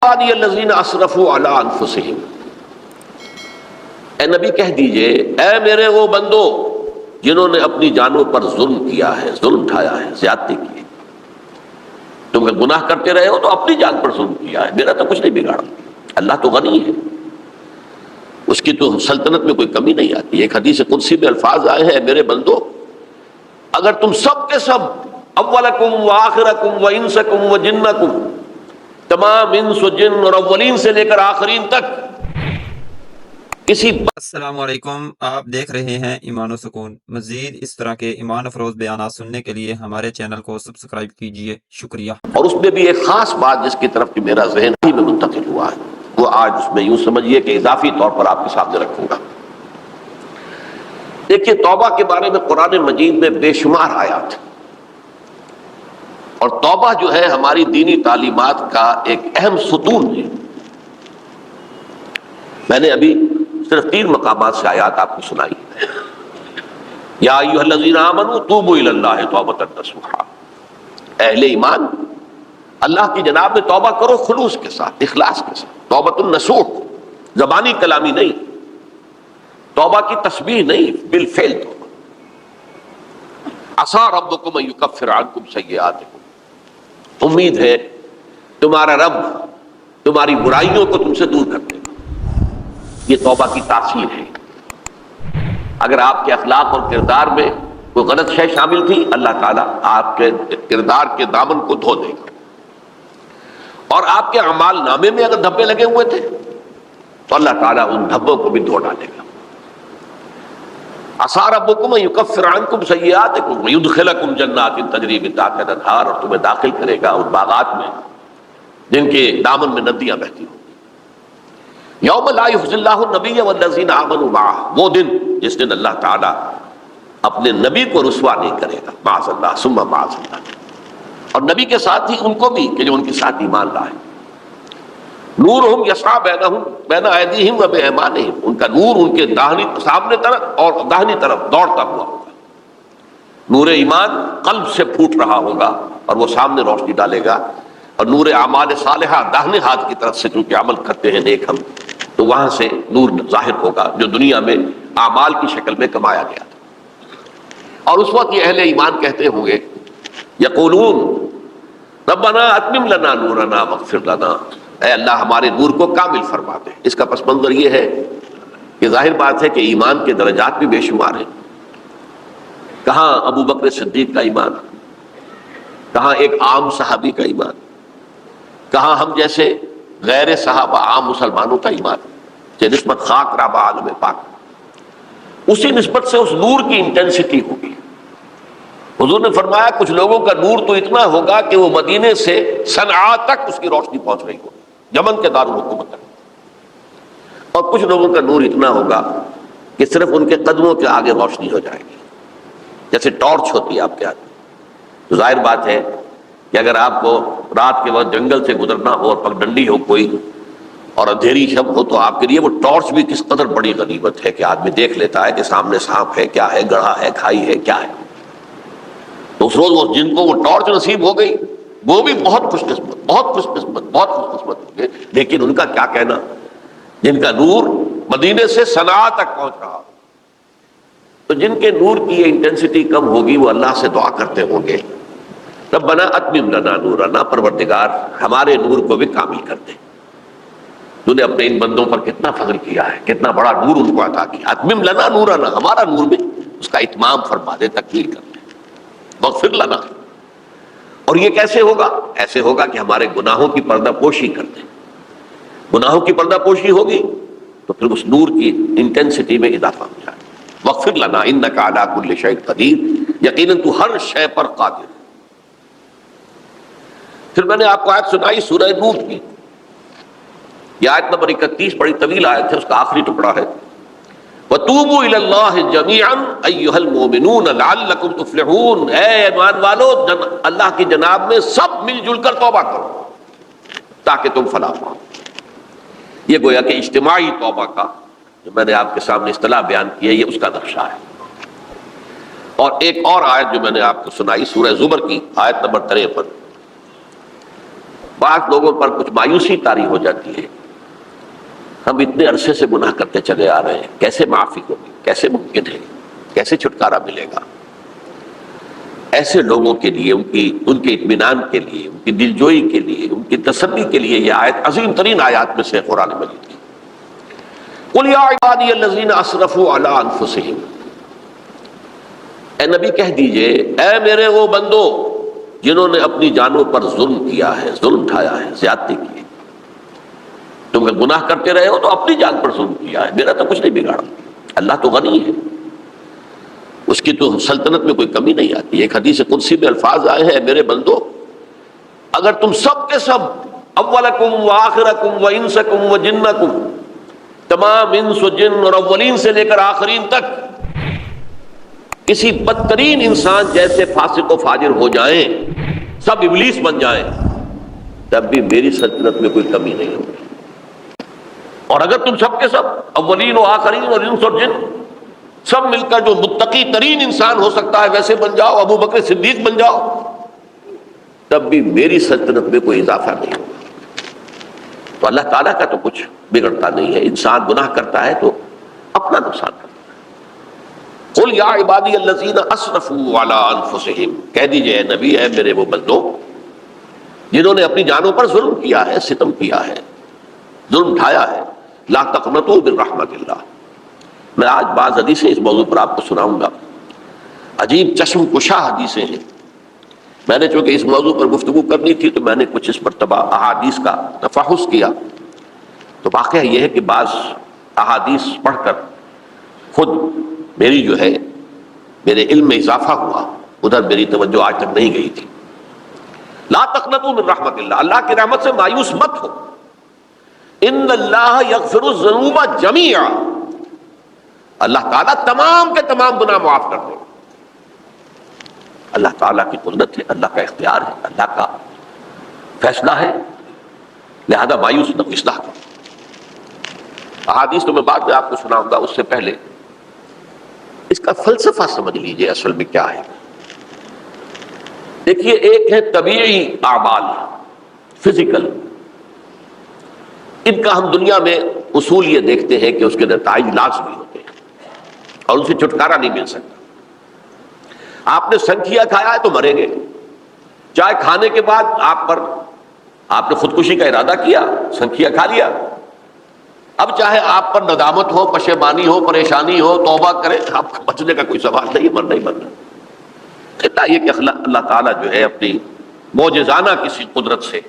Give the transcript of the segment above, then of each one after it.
عبادی الذین اسرفوا علی انفسہم، اے نبی کہہ دیجئے اے میرے وہ بندو جنہوں نے اپنی جانوں پر ظلم کیا ہے، ظلم اٹھایا ہے، زیادتی کی ہے۔ تم اگر گناہ کرتے رہے ہو تو اپنی جان پر ظلم کیا ہے، میرا تو کچھ نہیں بگاڑا۔ اللہ تو غنی ہے، اس کی تو سلطنت میں کوئی کمی نہیں آتی۔ ایک حدیث قدسی میں الفاظ آئے ہیں، میرے بندو اگر تم سب کے سب اولکم و آخرکم و انسکم و جنکم، تمام انس و جن اور اولین سے لے کر آخرین تک کسی السلام علیکم، آپ دیکھ رہے ہیں ایمان و سکون۔ مزید اس طرح کے ایمان افروز بیانات سننے کے لیے ہمارے چینل کو سبسکرائب کیجئے، شکریہ۔ اور اس میں بھی ایک خاص بات جس کی طرف کہ میرا ذہن ہی میں منتقل ہوا ہے، وہ آج اس میں یوں سمجھیے کہ اضافی طور پر آپ کے سامنے رکھوں گا۔ دیکھیے توبہ کے بارے میں قرآن مجید میں بے شمار آیات ہیں، اور توبہ جو ہے ہماری دینی تعلیمات کا ایک اہم ستون ہے۔ میں نے ابھی صرف 3 مقامات سے آیات آپ کو سنائی۔ یا ایھا الذین آمنوا توبوا الی اللہ توبۃ نصوحا، اہل ایمان اللہ کی جناب میں توبہ کرو خلوص کے ساتھ، اخلاص کے ساتھ۔ توبۃ النصوح، زبانی کلامی نہیں، توبہ کی تسبیح نہیں، بالفعل توبہ۔ عسیٰ ربکم ان یکفر عنکم سیئاتکم، امید ہے تمہارا رب تمہاری برائیوں کو تم سے دور کر دے گا۔ یہ توبہ کی تاثیر ہے۔ اگر آپ کے اخلاق اور کردار میں کوئی غلط شے شامل تھی، اللہ تعالیٰ آپ کے کردار کے دامن کو دھو دے گا، اور آپ کے اعمال نامے میں اگر دھبے لگے ہوئے تھے تو اللہ تعالیٰ ان دھبوں کو بھی دھو ڈالے گا۔ عسیٰ ربکم ان یکفر عنکم سیئاتکم ویدخلکم جنات تجری من تحتہا الانہار، اور تمہیں داخل کرے گا ان باغات میں جن کے دامن میں ندیاں بہتی ہوں۔ یوم لا یخزی اللہ النبی والذین آمنوا معہ، وہ دن جس دن اللہ تعالیٰ اپنے نبی کو رسوا نہیں کرے گا، معاذ اللہ ثم معاذ اللہ، اور نبی کے ساتھ ہی ان کو بھی کہ جو ان کے ساتھ ایمان لائے۔ نورہم یسعی بین ایدیہم و بایمانہم، ان کا نور ان کے سامنے طرف اور داہنی طرف دوڑتا ہوا ہوگا۔ نور ایمان قلب سے پھوٹ رہا ہوگا اور وہ سامنے روشنی ڈالے گا، اور نور اعمال صالحہ داہنے ہاتھ کی طرف سے چونکہ عمل کرتے ہیں نیک ہم، تو وہاں سے نور ظاہر ہوگا جو دنیا میں اعمال کی شکل میں کمایا گیا تھا۔ اور اس وقت یہ اہل ایمان کہتے ہوں گے، یقولون ربنا اتمم لنا نورنا واغفر لنا، اے اللہ ہمارے نور کو کامل فرما دے۔ اس کا پس منظر یہ ہے کہ ظاہر بات ہے کہ ایمان کے درجات بھی بے شمار ہیں۔ کہاں ابو بکر صدیق کا ایمان، کہاں ایک عام صحابی کا ایمان، کہاں ہم جیسے غیر صحابہ عام مسلمانوں کا ایمان، کہ نسبت خاک رابہ عالم پاک، اسی نسبت سے اس نور کی انٹینسٹی ہوگی۔ حضور نے فرمایا کچھ لوگوں کا نور تو اتنا ہوگا کہ وہ مدینے سے صنعاء تک اس کی روشنی پہنچ رہی ہوگی، یمن کے دارالحکومت تک، اور کچھ لوگوں کا نور اتنا ہوگا کہ صرف ان کے قدموں کے آگے روشنی ہو جائے گی، جیسے ٹارچ ہوتی ہے آپ کے ہاتھ میں۔ تو ظاہر بات ہے کہ اگر آپ کو رات کے وقت جنگل سے گزرنا ہو اور پگڈنڈی ہو کوئی اور اندھیری شب ہو، تو آپ کے لیے وہ ٹارچ بھی کس قدر بڑی غنیمت ہے کہ آدمی دیکھ لیتا ہے کہ سامنے سانپ ہے، کیا ہے، گڑھا ہے، کھائی ہے، کیا ہے۔ تو اس روز جن کو وہ ٹارچ نصیب ہو گئی وہ بھی بہت خوش قسمت، بہت خوش قسمت، بہت خوش قسمت ہوں گے۔ لیکن ان کا کیا کہنا جن کا نور مدینے سے صنعاء تک پہنچ رہا ہو؟ تو جن کے نور کی یہ انٹینسٹی کم ہوگی وہ اللہ سے دعا کرتے ہوں گے، ربنا اتمم لنا نورنا، پروردگار ہمارے نور کو بھی کامل کر دے۔ تو نے اپنے ان بندوں پر کتنا فضل کیا ہے، کتنا بڑا نور ان کو عطا کیا۔ اتمم لنا نورنا، ہمارا نور بھی اس کا اتمام فرما دے، تکمیل کر دے۔ واغفر لنا، اور یہ کیسے ہوگا؟ ایسے ہوگا کہ ہمارے گناہوں کی پردہ پوشی کر دے۔ گناہوں کی پردہ پوشی ہوگی تو پھر اس نور کی انٹینسٹی میں اضافہ ہو جائے۔ واغفر لنا انک علی کل شیء قدیر، یقیناً تو ہر شے پر قادر ہے۔ پھر میں نے آپ کو آیت سنائی سورہ نور کی، یہ آیت نمبر 31 بڑی طویل آیت ہے، اس کا آخری ٹکڑا ہے، وَتُوبُوا إِلَى اللَّهِ جَمِيعًا أَيُّهَا الْمُؤْمِنُونَ لَعَلَّكُمْ تُفْلِحُونَ، اے ایمان والو اللہ کی جناب میں سب مل جل کر توبہ کرو تاکہ تم فلاح پاؤ۔ یہ گویا کہ اجتماعی توبہ کا جو میں نے آپ کے سامنے اصطلاح بیان کی ہے، یہ اس کا نقشہ ہے۔ اور ایک اور آیت جو میں نے آپ کو سنائی سورہ زمر کی آیت نمبر 53، بعض لوگوں پر کچھ مایوسی طاری ہو جاتی ہے، ہم اتنے عرصے سے گناہ کرتے چلے آ رہے ہیں، کیسے معافی ہوگی، کیسے ممکن ہے، کیسے چھٹکارا ملے گا؟ ایسے لوگوں کے لیے، ان کے اطمینان کے لیے، ان کی دلجوئی کے لیے، ان کی تسلی کے لیے یہ آیت عظیم ترین آیات میں سے قرآن مجید کی۔ قل یا عبادی الذین اسرفوا علی انفسہم، اے نبی کہہ دیجئے اے میرے وہ بندو جنہوں نے اپنی جانوں پر ظلم کیا ہے، ظلم اٹھایا ہے، زیادتی کی ہے۔ تم اگر گناہ کرتے رہے ہو تو اپنی جان پر ظلم کیا ہے، میرا تو کچھ نہیں بگاڑا، اللہ تو غنی ہے، اس کی تو سلطنت میں کوئی کمی نہیں آتی۔ ایک حدیث قدسی میں الفاظ آئے ہیں، میرے بندو اگر تم سب کے سب، اولکم و آخرکم و انسکم و جنکم، تمام انس و جن اور اولین سے لے کر آخرین تک کسی بدترین انسان جیسے فاسق و فاجر ہو جائیں، سب ابلیس بن جائیں، تب بھی میری سلطنت میں کوئی کمی نہیں ہوگی۔ اور اگر تم سب کے سب اولین و آخرین اور انس اور جن سب مل کر جو متقی ترین انسان ہو سکتا ہے ویسے بن جاؤ، ابو بکر صدیق بن جاؤ، تب بھی میری سلطنت میں کوئی اضافہ نہیں ہوگا۔ تو اللہ تعالیٰ کا تو کچھ بگڑتا نہیں ہے، انسان گناہ کرتا ہے تو اپنا نقصان کرتا ہے۔ قل یا عبادی الذین اسرفوا علی انفسہم، کہہ دیجئے اے نبی، اے میرے وہ بندو جنہوں نے اپنی جانوں پر ظلم کیا ہے، ستم کیا ہے، ظلم اٹھایا ہے، لا تقنطوا من رحمت اللہ۔ میں آج بعض حدیثیں اس موضوع پر آپ کو سناؤں گا، عجیب چشم کشا حدیثیں ہیں۔ میں نے چونکہ اس موضوع پر گفتگو کرنی تھی تو میں نے کچھ اس مرتبہ احادیث کا تفحص کیا، تو واقعہ یہ ہے کہ بعض احادیث پڑھ کر خود میری جو ہے میرے علم میں اضافہ ہوا، ادھر میری توجہ آج تک نہیں گئی تھی۔ لا تقنطوا من رحمت اللہ، اللہ کی رحمت سے مایوس مت ہو۔ ان اللہ یغفر الذنوب جميعا، اللہ تعالیٰ تمام کے تمام گناہ معاف کر دے گا۔ اللہ تعالیٰ کی قدرت ہے، اللہ کا اختیار ہے، اللہ کا فیصلہ ہے، لہذا مایوس نہ ہو، اصلاح کرو۔ احادیث تو میں بعد میں آپ کو سناؤں گا، اس سے پہلے اس کا فلسفہ سمجھ لیجئے اصل میں کیا ہے۔ دیکھیے، ایک ہے طبیعی اعمال، فزیکل، ان کا ہم دنیا میں اصول یہ دیکھتے ہیں کہ اس کے نتائج لازمی ہوتے ہیں اور ان سے چھٹکارا نہیں مل سکتا۔ آپ نے سنکھیا کھایا ہے تو مریں گے، چائے کھانے کے بعد آپ نے خودکشی کا ارادہ کیا، سنکھیا کھا لیا، اب چاہے آپ پر ندامت ہو، پشیمانی ہو، پریشانی ہو، توبہ کریں، آپ کو بچنے کا کوئی سوال نہیں، مرنا ہی مرنا۔ اتنا یہ کہ اللہ تعالیٰ جو ہے اپنی معجزانہ کسی قدرت سے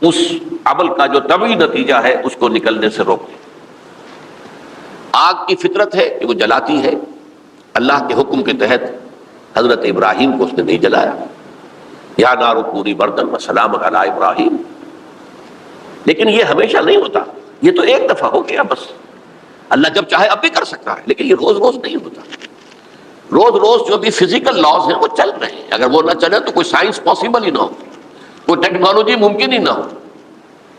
اس عمل کا جو طبعی نتیجہ ہے اس کو نکلنے سے روک دے۔ آگ کی فطرت ہے کہ وہ جلاتی ہے، اللہ کے حکم کے تحت حضرت ابراہیم کو اس نے نہیں جلایا، یا نار کونی بردن وسلام علی ابراہیم، لیکن یہ ہمیشہ نہیں ہوتا، یہ تو ایک دفعہ ہو گیا بس۔ اللہ جب چاہے اب بھی کر سکتا ہے، لیکن یہ روز روز نہیں ہوتا۔ روز روز جو بھی فزیکل لاز ہیں وہ چل رہے ہیں، اگر وہ نہ چلے تو کوئی سائنس پاسبل ہی نہ ہو، کوئی ٹیکنالوجی ممکن ہی نہ ہو۔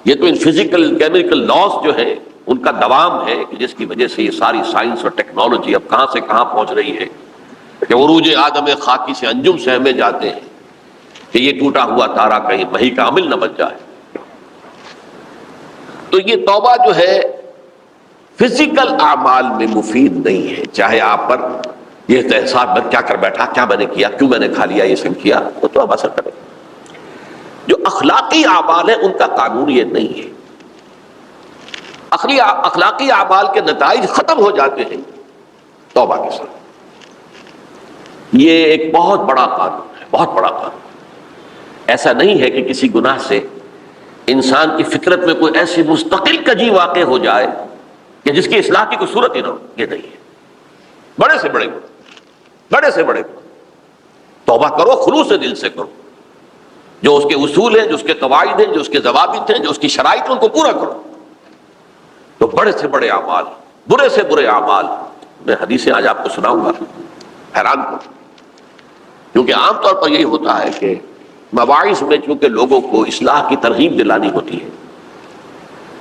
یہ تو ان فزیکل کیمیکل لاز جو ہے ان کا دوام ہے کہ جس کی وجہ سے یہ ساری سائنس اور ٹیکنالوجی اب کہاں سے کہاں پہنچ رہی ہے کہ عروج آدم خاکی سے انجم سے ہمیں جاتے ہیں کہ یہ ٹوٹا ہوا تارا کہیں وہی کا عمل نہ بن جائے۔ تو یہ توبہ جو ہے فزیکل اعمال میں مفید نہیں ہے، چاہے آپ پر یہ احساس میں کیا کر بیٹھا، کیا میں نے کیا، کیوں میں نے کھا لیا، یہ سب کیا، وہ تو اب اثر کرے گا۔ جو اخلاقی اعمال ہیں ان کا قانون یہ نہیں ہے، اخلاقی اعمال کے نتائج ختم ہو جاتے ہیں توبہ کے ساتھ۔ یہ ایک بہت بڑا قانون ہے، بہت بڑا قانون۔ ایسا نہیں ہے کہ کسی گناہ سے انسان کی فطرت میں کوئی ایسی مستقل کجی واقع ہو جائے کہ جس کی اصلاح کی کوئی صورت ہی نہ ہو، یہ نہیں ہے۔ بڑے سے بڑے گناہ، بڑے سے بڑے گناہ توبہ کرو، خلوص دل سے کرو، جو اس کے اصول ہیں، جو اس کے قواعد ہیں، جو اس کے ضوابط ہیں، جو اس کی شرائط ہیں، ان کو پورا کرو۔ تو بڑے سے بڑے اعمال، برے سے برے اعمال، میں حدیثیں آج آپ کو سناؤں گا، حیران کروں، کیونکہ عام طور پر یہی ہوتا ہے کہ مواعظ میں چونکہ لوگوں کو اصلاح کی ترغیب دلانی ہوتی ہے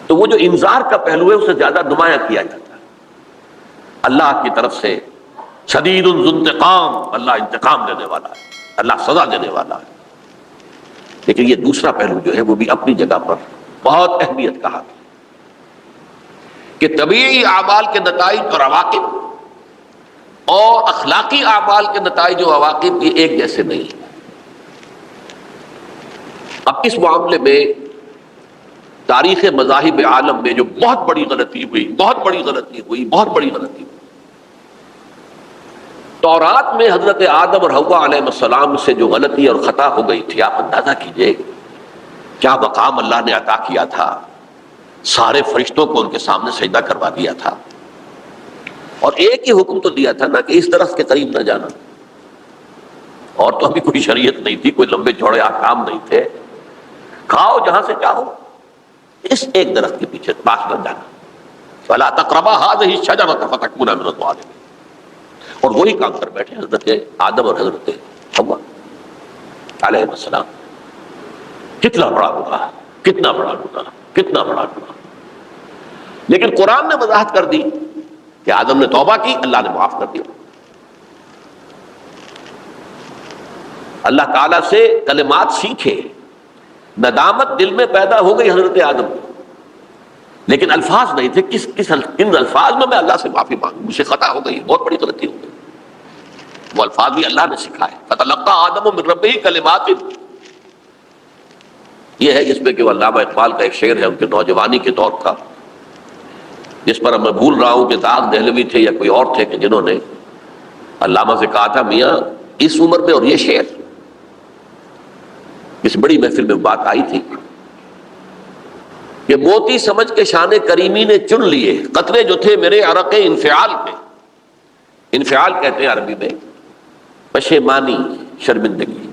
تو وہ جو انذار کا پہلو ہے اسے زیادہ نمایاں کیا جاتا ہے۔ اللہ کی طرف سے شدید ذو انتقام، اللہ انتقام دینے والا ہے، اللہ سزا دینے والا ہے۔ لیکن یہ دوسرا پہلو جو ہے وہ بھی اپنی جگہ پر بہت اہمیت کا حامل کہ طبیعی اعمال کے نتائج اور عواقب اور اخلاقی اعمال کے نتائج و عواقب یہ ایک جیسے نہیں. اب اس معاملے میں تاریخ مذاہب عالم میں جو بہت بڑی غلطی ہوئی تورات میں حضرت آدم اور حوا علیہ السلام سے جو غلطی اور خطا ہو گئی تھی، آپ اندازہ کیجئے کیا مقام اللہ نے عطا کیا تھا. سارے فرشتوں کو ان کے سامنے سجدہ کروا دیا تھا اور ایک ہی حکم تو دیا تھا نا کہ اس درخت کے قریب نہ جانا. اور تو ابھی کوئی شریعت نہیں تھی، کوئی لمبے چوڑے احکام نہیں تھے. کھاؤ جہاں سے چاہو، اس ایک درخت کے پیچھے پاس نہ جانا. فَلَا تَقْرَبَا هَٰذِهِ الشَّجَرَةَ فَتَكُونَا مِنَ الظَّالِمِينَ. اور وہی کام کر بیٹھے حضرت آدم اور حضرت حوا علیہ السلام. کتنا بڑا گناہ، کتنا بڑا گناہ، کتنا بڑا گناہ. لیکن قرآن نے وضاحت کر دی کہ آدم نے توبہ کی، اللہ نے معاف کر دیا. اللہ تعالیٰ سے کلمات سیکھے، ندامت دل میں پیدا ہو گئی حضرت آدم کو، لیکن الفاظ نہیں تھے. کن الفاظ میں اللہ سے معافی مانگوں، مجھ سے خطا ہو گئی، بہت بڑی غلطی ہو گئی. وہ الفاظ بھی اللہ نے سکھائے. فَتَلَقَّىٰ آدَمُ مِن رَبِّهِ كَلِمَاتٍ. یہ ہے جس میں کہ علامہ اقبال کا ایک شعر ہے ان کے نوجوانی کے دور کا، جس پر میں بھول رہا ہوں کہ داغ دہلوی تھے یا کوئی اور تھے کہ جنہوں نے علامہ سے کہا تھا میاں اس عمر میں اور یہ شعر. اس بڑی محفل میں بات آئی تھی کہ موتی سمجھ کے شان کریمی نے چن لیے قطرے جو تھے میرے عرق انفعال میں. انفعال کہتے ہیں عربی میں پشیمانی، شرمندگی.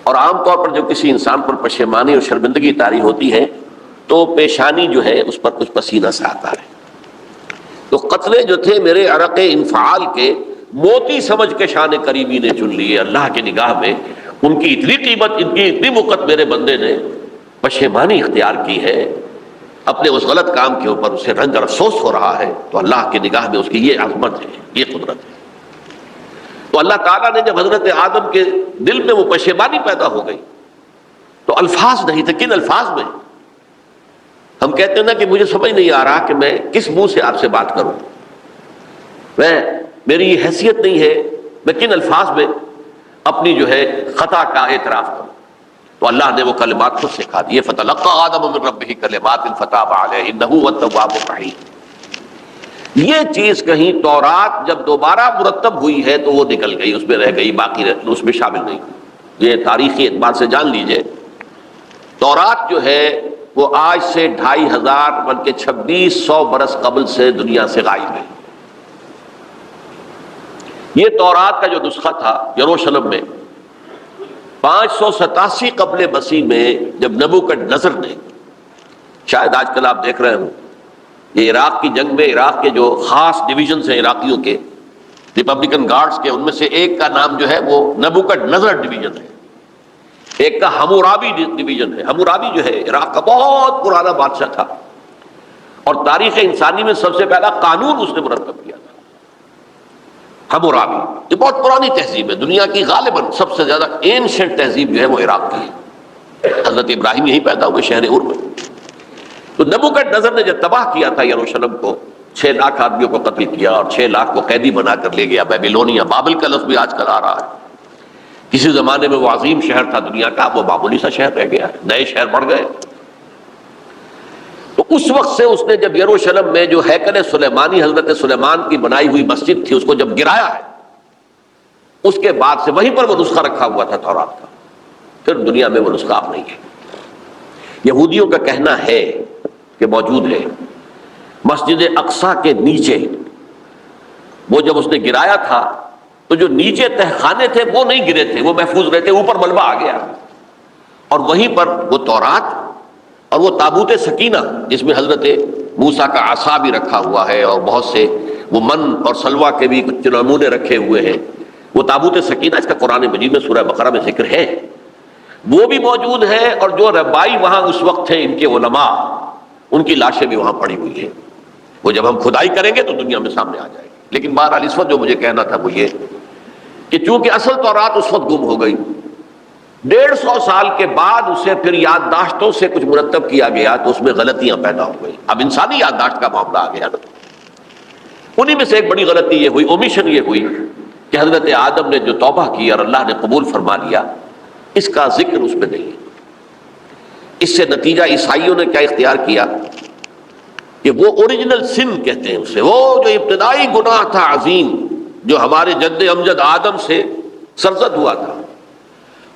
اور عام طور پر جو کسی انسان پر پشیمانی اور شرمندگی طاری ہوتی ہے تو پیشانی جو ہے اس پر کچھ پسینہ سا آتا ہے. تو قطرے جو تھے میرے عرق انفعال کے موتی سمجھ کے شان کریمی نے چن لیے. اللہ کی نگاہ میں ان کی اتنی قیمت، ان کی اتنی وقت میرے بندے نے پشیمانی اختیار کی ہے اپنے اس غلط کام کے اوپر، اسے رنج اور افسوس ہو رہا ہے. تو اللہ کی نگاہ میں اس کی یہ عظمت ہے، یہ قدرت ہے. تو اللہ تعالیٰ نے جب حضرت آدم کے دل میں وہ پشیمانی پیدا ہو گئی تو الفاظ نہیں تھے. کن الفاظ میں؟ ہم کہتے ہیں نا کہ مجھے سمجھ نہیں آ رہا کہ میں کس منہ سے آپ سے بات کروں، میری یہ حیثیت نہیں ہے، میں کن الفاظ میں اپنی جو ہے خطا کا اعتراف کروں. تو اللہ نے وہ کلمات خود سکھا دیے. فَتَلَقَّىٰ آدَمُ مِن رَبِّهِ كَلِمَاتٍ فَتَابَ عَلَيْهِ إِنَّهُ هُوَ التَّوَّابُ الرَّحِيمُ. یہ چیز کہیں تورات جب دوبارہ مرتب ہوئی ہے تو وہ نکل گئی، اس میں رہ گئی، باقی اس میں شامل نہیں. یہ تاریخی اعتبار سے جان لیجئے تورات جو ہے وہ آج سے 2500 بلکہ 2600 برس قبل سے دنیا سے غائب ہے. یہ تورات کا جو نسخہ تھا یروشلم میں 587 قبل مسیح میں جب نبوکدنضر نے، شاید آج کل آپ دیکھ رہے ہوں یہ عراق کی جنگ میں عراق کے جو خاص ڈویژنز ہیں عراقیوں کے، ریپبلکن گارڈز کے، ان میں سے ایک کا نام جو ہے وہ نبوکدنضر ڈویژن ہے، ایک کا حمورابی ڈویژن ہے. حمورابی جو ہے عراق کا بہت پرانا بادشاہ تھا اور تاریخ انسانی میں سب سے پہلا قانون اس نے مرتب کیا تھا. حمورابی یہ بہت پرانی تہذیب ہے، دنیا کی غالباً سب سے زیادہ اینشنٹ تہذیب جو ہے وہ عراق کی ہے. حضرت ابراہیم یہیں پیدا ہوئے شہر عور میں. تو نبوکدنضر نے جب تباہ کیا تھا یروشلم کو، 6 لاکھ آدمیوں کو قتل کیا اور 6 لاکھ کو قیدی بنا کر لے گیا بیبیلونیا. بابل کا لفظ بھی آج کل آ رہا ہے. کسی زمانے میں وہ عظیم شہر تھا دنیا کا، وہ معمولی سا شہر رہ گیا، نئے شہر بڑھ گئے. تو اس وقت سے اس نے جب یروشلم میں جو ہیکل سلیمانی حضرت سلیمان کی بنائی ہوئی مسجد تھی اس کو جب گرایا ہے، اس کے بعد سے وہیں پر وہ نسخہ رکھا ہوا تھا تورات کا. پھر دنیا میں وہ نسخہ اب نہیں ہے. یہودیوں کا کہنا ہے کہ موجود ہے مسجد اقصیٰ کے نیچے. وہ جب اس نے گرایا تھا تو جو نیچے تہخانے تھے وہ نہیں گرے تھے، وہ محفوظ رہتے، اوپر ملبہ آ گیا اور وہیں پر وہ تورات اور وہ تابوت سکینہ جس میں حضرت موسیٰ کا عصا بھی رکھا ہوا ہے اور بہت سے وہ من اور سلوہ کے بھی کچھ نمونے رکھے ہوئے ہیں. وہ تابوت سکینہ اس کا قرآن مجید میں سورہ بقرہ میں ذکر ہے، وہ بھی موجود ہے. اور جو ربائی وہاں اس وقت تھے ان کے علماء، ان کی لاشیں بھی وہاں پڑی ہوئی ہیں. وہ جب ہم کھدائی کریں گے تو دنیا میں سامنے آ جائے گی. لیکن بہرحال اس وقت جو مجھے کہنا تھا وہ یہ کہ چونکہ اصل تورات اس وقت گم ہو گئی 150 سال کے بعد اسے پھر یادداشتوں سے کچھ مرتب کیا گیا تو اس میں غلطیاں پیدا ہو گئی. اب انسانی یادداشت کا معاملہ آ گیا نا. انہی میں سے ایک بڑی غلطی یہ ہوئی، اومیشن یہ ہوئی کہ حضرت آدم نے جو توبہ کی اور اللہ نے قبول فرما لیا، اس کا ذکر اس میں نہیں ہے. اس سے نتیجہ عیسائیوں نے کیا اختیار کیا کہ وہ اوریجنل سن کہتے ہیں اسے، وہ جو ابتدائی گناہ تھا عظیم، جو ہمارے جد امجد آدم سے سرزد ہوا تھا،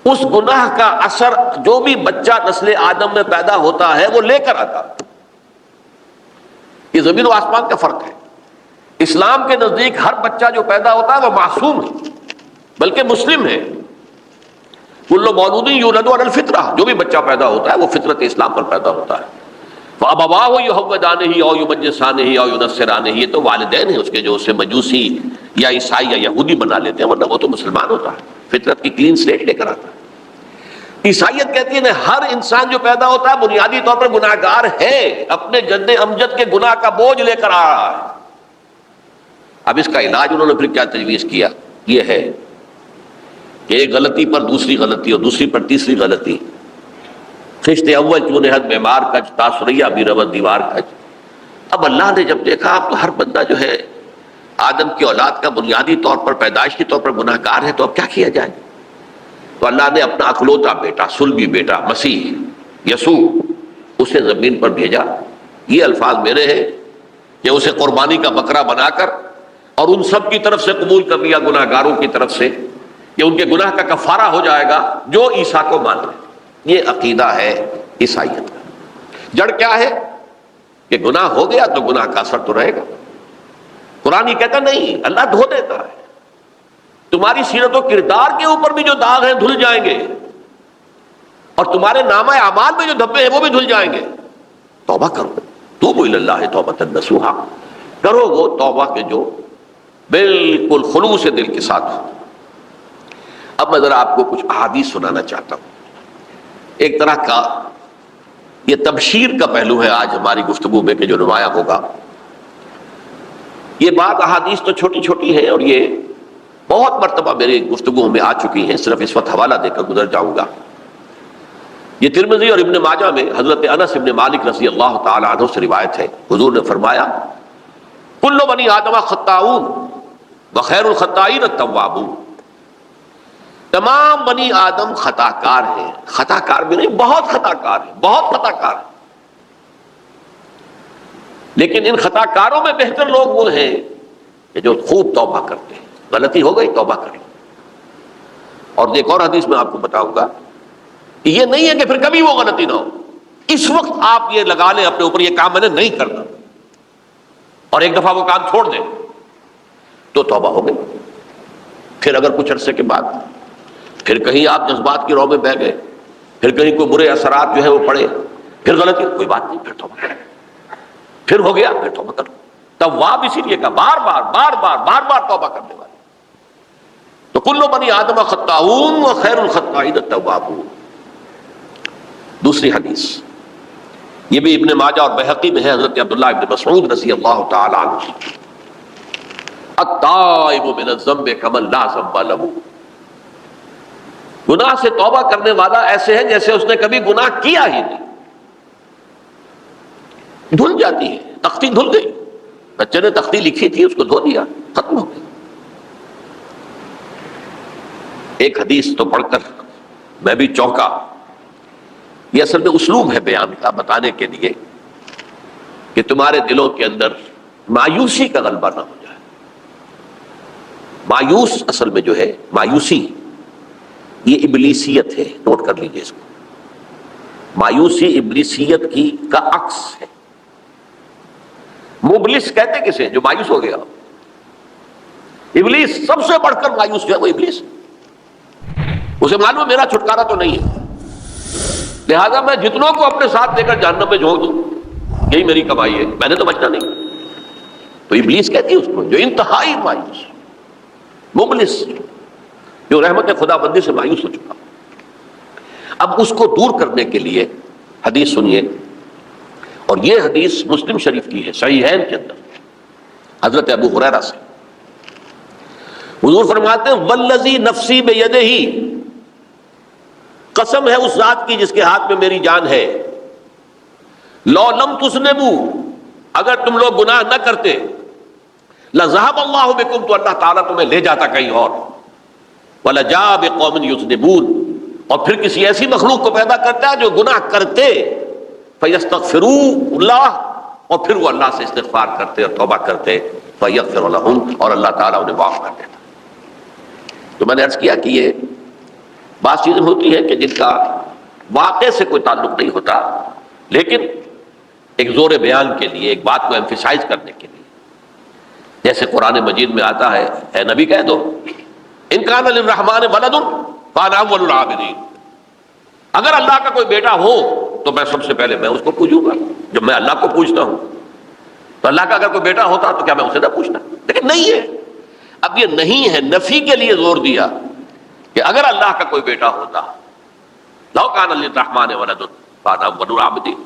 اس گناہ کا اثر جو بھی بچہ نسل آدم میں پیدا ہوتا ہے وہ لے کر آتا. یہ زمین و آسمان کا فرق ہے. اسلام کے نزدیک ہر بچہ جو پیدا ہوتا ہے وہ معصوم ہے، بلکہ مسلم ہے. کل مولود یولد علی الفطرہ، جو بھی بچہ پیدا ہوتا ہے وہ فطرت اسلام پر پیدا ہوتا ہے. فَأَبَوَاهُ يُهَوِّدَانِهِ أَوْ يُمَجِّسَانِهِ أَوْ يُنَصِّرَانِهِ، یہ تو والدین ہیں اس کے جو اسے مجوسی یا عیسائی یا یہودی بنا لیتے ہیں، ورنہ وہ تو مسلمان ہوتا ہے، فطرت کی کلین سلیٹ لے کر آتا ہے. عیسائیت کہتی ہے ہر انسان جو پیدا ہوتا ہے بنیادی طور پر گناہگار ہے، اپنے جد امجد کے گناہ کا بوجھ لے کر آ رہا ہے. اب اس کا علاج انہوں نے پھر کیا تجویز کیا، یہ ہے کہ ایک غلطی پر دوسری غلطی اور دوسری پر تیسری غلطی. خشت اول چونہد بیمار کج، تاثریہ بھی رود دیوار کج. اب اللہ نے جب دیکھا اب تو ہر بندہ جو ہے آدم کی اولاد کا بنیادی طور پر پیدائشی طور پر گناہگار ہے، تو اب کیا کیا جائے؟ تو اللہ نے اپنا اکلوتا بیٹا، صلبی بیٹا مسیح یسوع اسے زمین پر بھیجا. یہ الفاظ میرے ہیں کہ اسے قربانی کا بکرا بنا کر اور ان سب کی طرف سے قبول کر لیا، گناہگاروں کی طرف سے، کہ ان کے گناہ کا کفارہ ہو جائے گا جو عیسیٰ کو مان لے. یہ عقیدہ ہے عیسائیت کا. جڑ کیا ہے کہ گناہ ہو گیا تو گناہ کا اثر تو رہے گا. قرآن یہ کہتا نہیں، اللہ دھو دیتا ہے. تمہاری سیرت و کردار کے اوپر بھی جو داغ ہیں دھل جائیں گے، اور تمہارے نامہ اعمال میں جو دھبے ہیں وہ بھی دھل جائیں گے. توبہ کرو، توبوا الی اللہ توبۃ نصوحا، کرو وہ توبہ کے جو بالکل خلوص دل کے ساتھ ہو. اب میں ذرا آپ کو کچھ احادیث سنانا چاہتا ہوں. ایک طرح کا یہ تبشیر کا پہلو ہے آج ہماری گفتگو میں کہ جو نمایاں ہوگا. یہ بات احادیث تو چھوٹی چھوٹی ہے اور یہ بہت مرتبہ میری گفتگو میں آ چکی ہیں، صرف اس وقت حوالہ دے کر گزر جاؤں گا. یہ ترمذی اور ابن ماجہ میں حضرت انس ابن مالک رضی اللہ تعالی عنہ سے روایت ہے. حضور نے فرمایا کل بنی آدم خطاؤون وخیر الخطائین التوابون، تمام بنی آدم خطا کار ہیں. خطا کار بھی نہیں، بہت خطا کار ہیں، بہت خطا کار ہیں. لیکن ان خطا کاروں میں بہتر لوگ وہ ہیں کہ جو خوب توبہ کرتے ہیں. غلطی ہو گئی توبہ کریں. اور ایک اور حدیث میں آپ کو بتاؤں گا کہ یہ نہیں ہے کہ پھر کبھی وہ غلطی نہ ہو. اس وقت آپ یہ لگا لیں اپنے اوپر یہ کام میں نے نہیں کرنا، اور ایک دفعہ وہ کام چھوڑ دیں تو توبہ ہو گئی. پھر اگر کچھ عرصے کے بعد پھر کہیں آپ جذبات کی رو میں بہ گئے، پھر کہیں کوئی برے اثرات جو ہے وہ پڑے، پھر غلطی، کوئی بات نہیں، پھر توبہ کریں. پھر ہو گیا پھر توبہ کرو. تواب اسی لیے کہا بار بار بار بار بار بار توبہ کرنے والے. تو کل بنی آدم خطاؤون وخیر الخطائین التوابون. دوسری حدیث یہ بھی ابن ماجہ اور بہقی میں ہے، حضرت عبداللہ ابن مسعود رضی اللہ تعالی عنہ، التائب من الذنب کمن لا ذنب له. گناہ سے توبہ کرنے والا ایسے ہے جیسے اس نے کبھی گناہ کیا ہی نہیں. دھل جاتی ہے، تختی دھل گئی. بچے نے تختی لکھی تھی، اس کو دھو دیا، ختم ہو گئی. ایک حدیث تو پڑھ کر میں بھی چونکا. یہ اصل میں اسلوب ہے بیان کا، بتانے کے لیے کہ تمہارے دلوں کے اندر مایوسی کا غلبہ نہ ہو جائے. مایوس اصل میں جو ہے مایوسی یہ ابلیسیت ہے، نوٹ کر لیجیے اس کو. مایوسی ابلیسیت کی کا عکس ہے. مبلس کہتے کسے؟ جو مایوس ہو گیا. ابلیس سب سے بڑھ کر مایوس جو ہے وہ ابلیس. اسے معلوم ہے میرا چھٹکارا تو نہیں ہے، لہذا میں جتنوں کو اپنے ساتھ لے کر جہنم میں جھونک دوں، یہی میری کمائی ہے، میں نے تو بچنا نہیں. تو ابلیس کہتی ہے اس کو جو انتہائی مایوس، مبلس، جو رحمت خدا بندی سے مایوس ہو چکا. اب اس کو دور کرنے کے لیے حدیث سنیے، اور یہ حدیث مسلم شریف کی ہے، صحیحین کے اندر، حضرت ابو ہریرہ سے. حضور فرماتے ہیں والذی نفسی بیدہ، قسم ہے اس ذات کی جس کے ہاتھ میں میری جان ہے، لو لم تذنبوا، اگر تم لوگ گناہ نہ کرتے، لذهب اللہ بکم، تو اللہ تعالیٰ تمہیں لے جاتا کہیں اور، ولجاء بقوم یذنبون، اور پھر کسی ایسی مخلوق کو پیدا کرتا ہے جو گناہ کرتے، فیستغفروا اللہ، اور پھر وہ اللہ سے استغفار کرتے اور توبہ کرتے، فیغفر لہم، اور اللہ تعالیٰ انہیں معاف کر دیتا۔ تو میں نے عرض کیا کہ یہ بعض چیزیں ہوتی ہیں کہ جن کا واقع سے کوئی تعلق نہیں ہوتا، لیکن ایک زور بیان کے لیے، ایک بات کو ایمفیسائز کرنے کے لیے، جیسے قرآن مجید میں آتا ہے، اے نبی کہہ دو ان کان للرحمن ولد فانا اول العابدین، اگر اللہ کا کوئی بیٹا ہو تو میں سب سے پہلے میں اس کو پوجوں گا، جب میں اللہ کو پوجتا ہوں تو اللہ کا اگر کوئی بیٹا ہوتا تو کیا میں اسے نہ پوچھتا؟ لیکن نہیں ہے۔ اب یہ نہیں ہے، نفی کے لیے زور دیا کہ اگر اللہ کا کوئی بیٹا ہوتا، لو کان للرحمن ولد فانا اول العابدین۔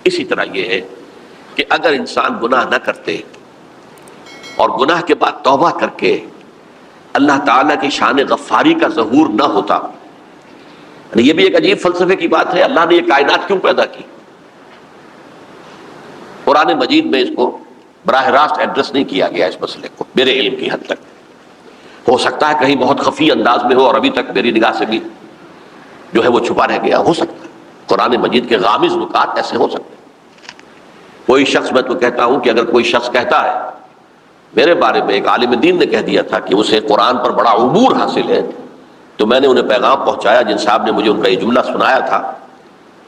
اسی طرح یہ ہے کہ اگر انسان گناہ نہ کرتے اور گناہ کے بعد توبہ کر کے اللہ تعالیٰ کی شان غفاری کا ظہور نہ ہوتا، یہ بھی ایک عجیب فلسفے کی بات ہے، اللہ نے یہ کائنات کیوں پیدا کی؟ قرآن مجید میں اس کو براہ راست ایڈریس نہیں کیا گیا اس مسئلے کو، میرے علم کی حد تک، ہو سکتا ہے کہیں بہت خفی انداز میں ہو اور ابھی تک میری نگاہ سے بھی جو ہے وہ چھپا رہ گیا، ہو سکتا ہے قرآن مجید کے غامض نکات ایسے ہو سکتے ہیں۔ کوئی شخص، میں تو کہتا ہوں کہ اگر کوئی شخص کہتا ہے، میرے بارے میں ایک عالم دین نے کہہ دیا تھا کہ اسے قرآن پر بڑا عبور حاصل ہے، تو میں نے انہیں پیغام پہنچایا، جن صاحب نے مجھے ان کا یہ جملہ سنایا تھا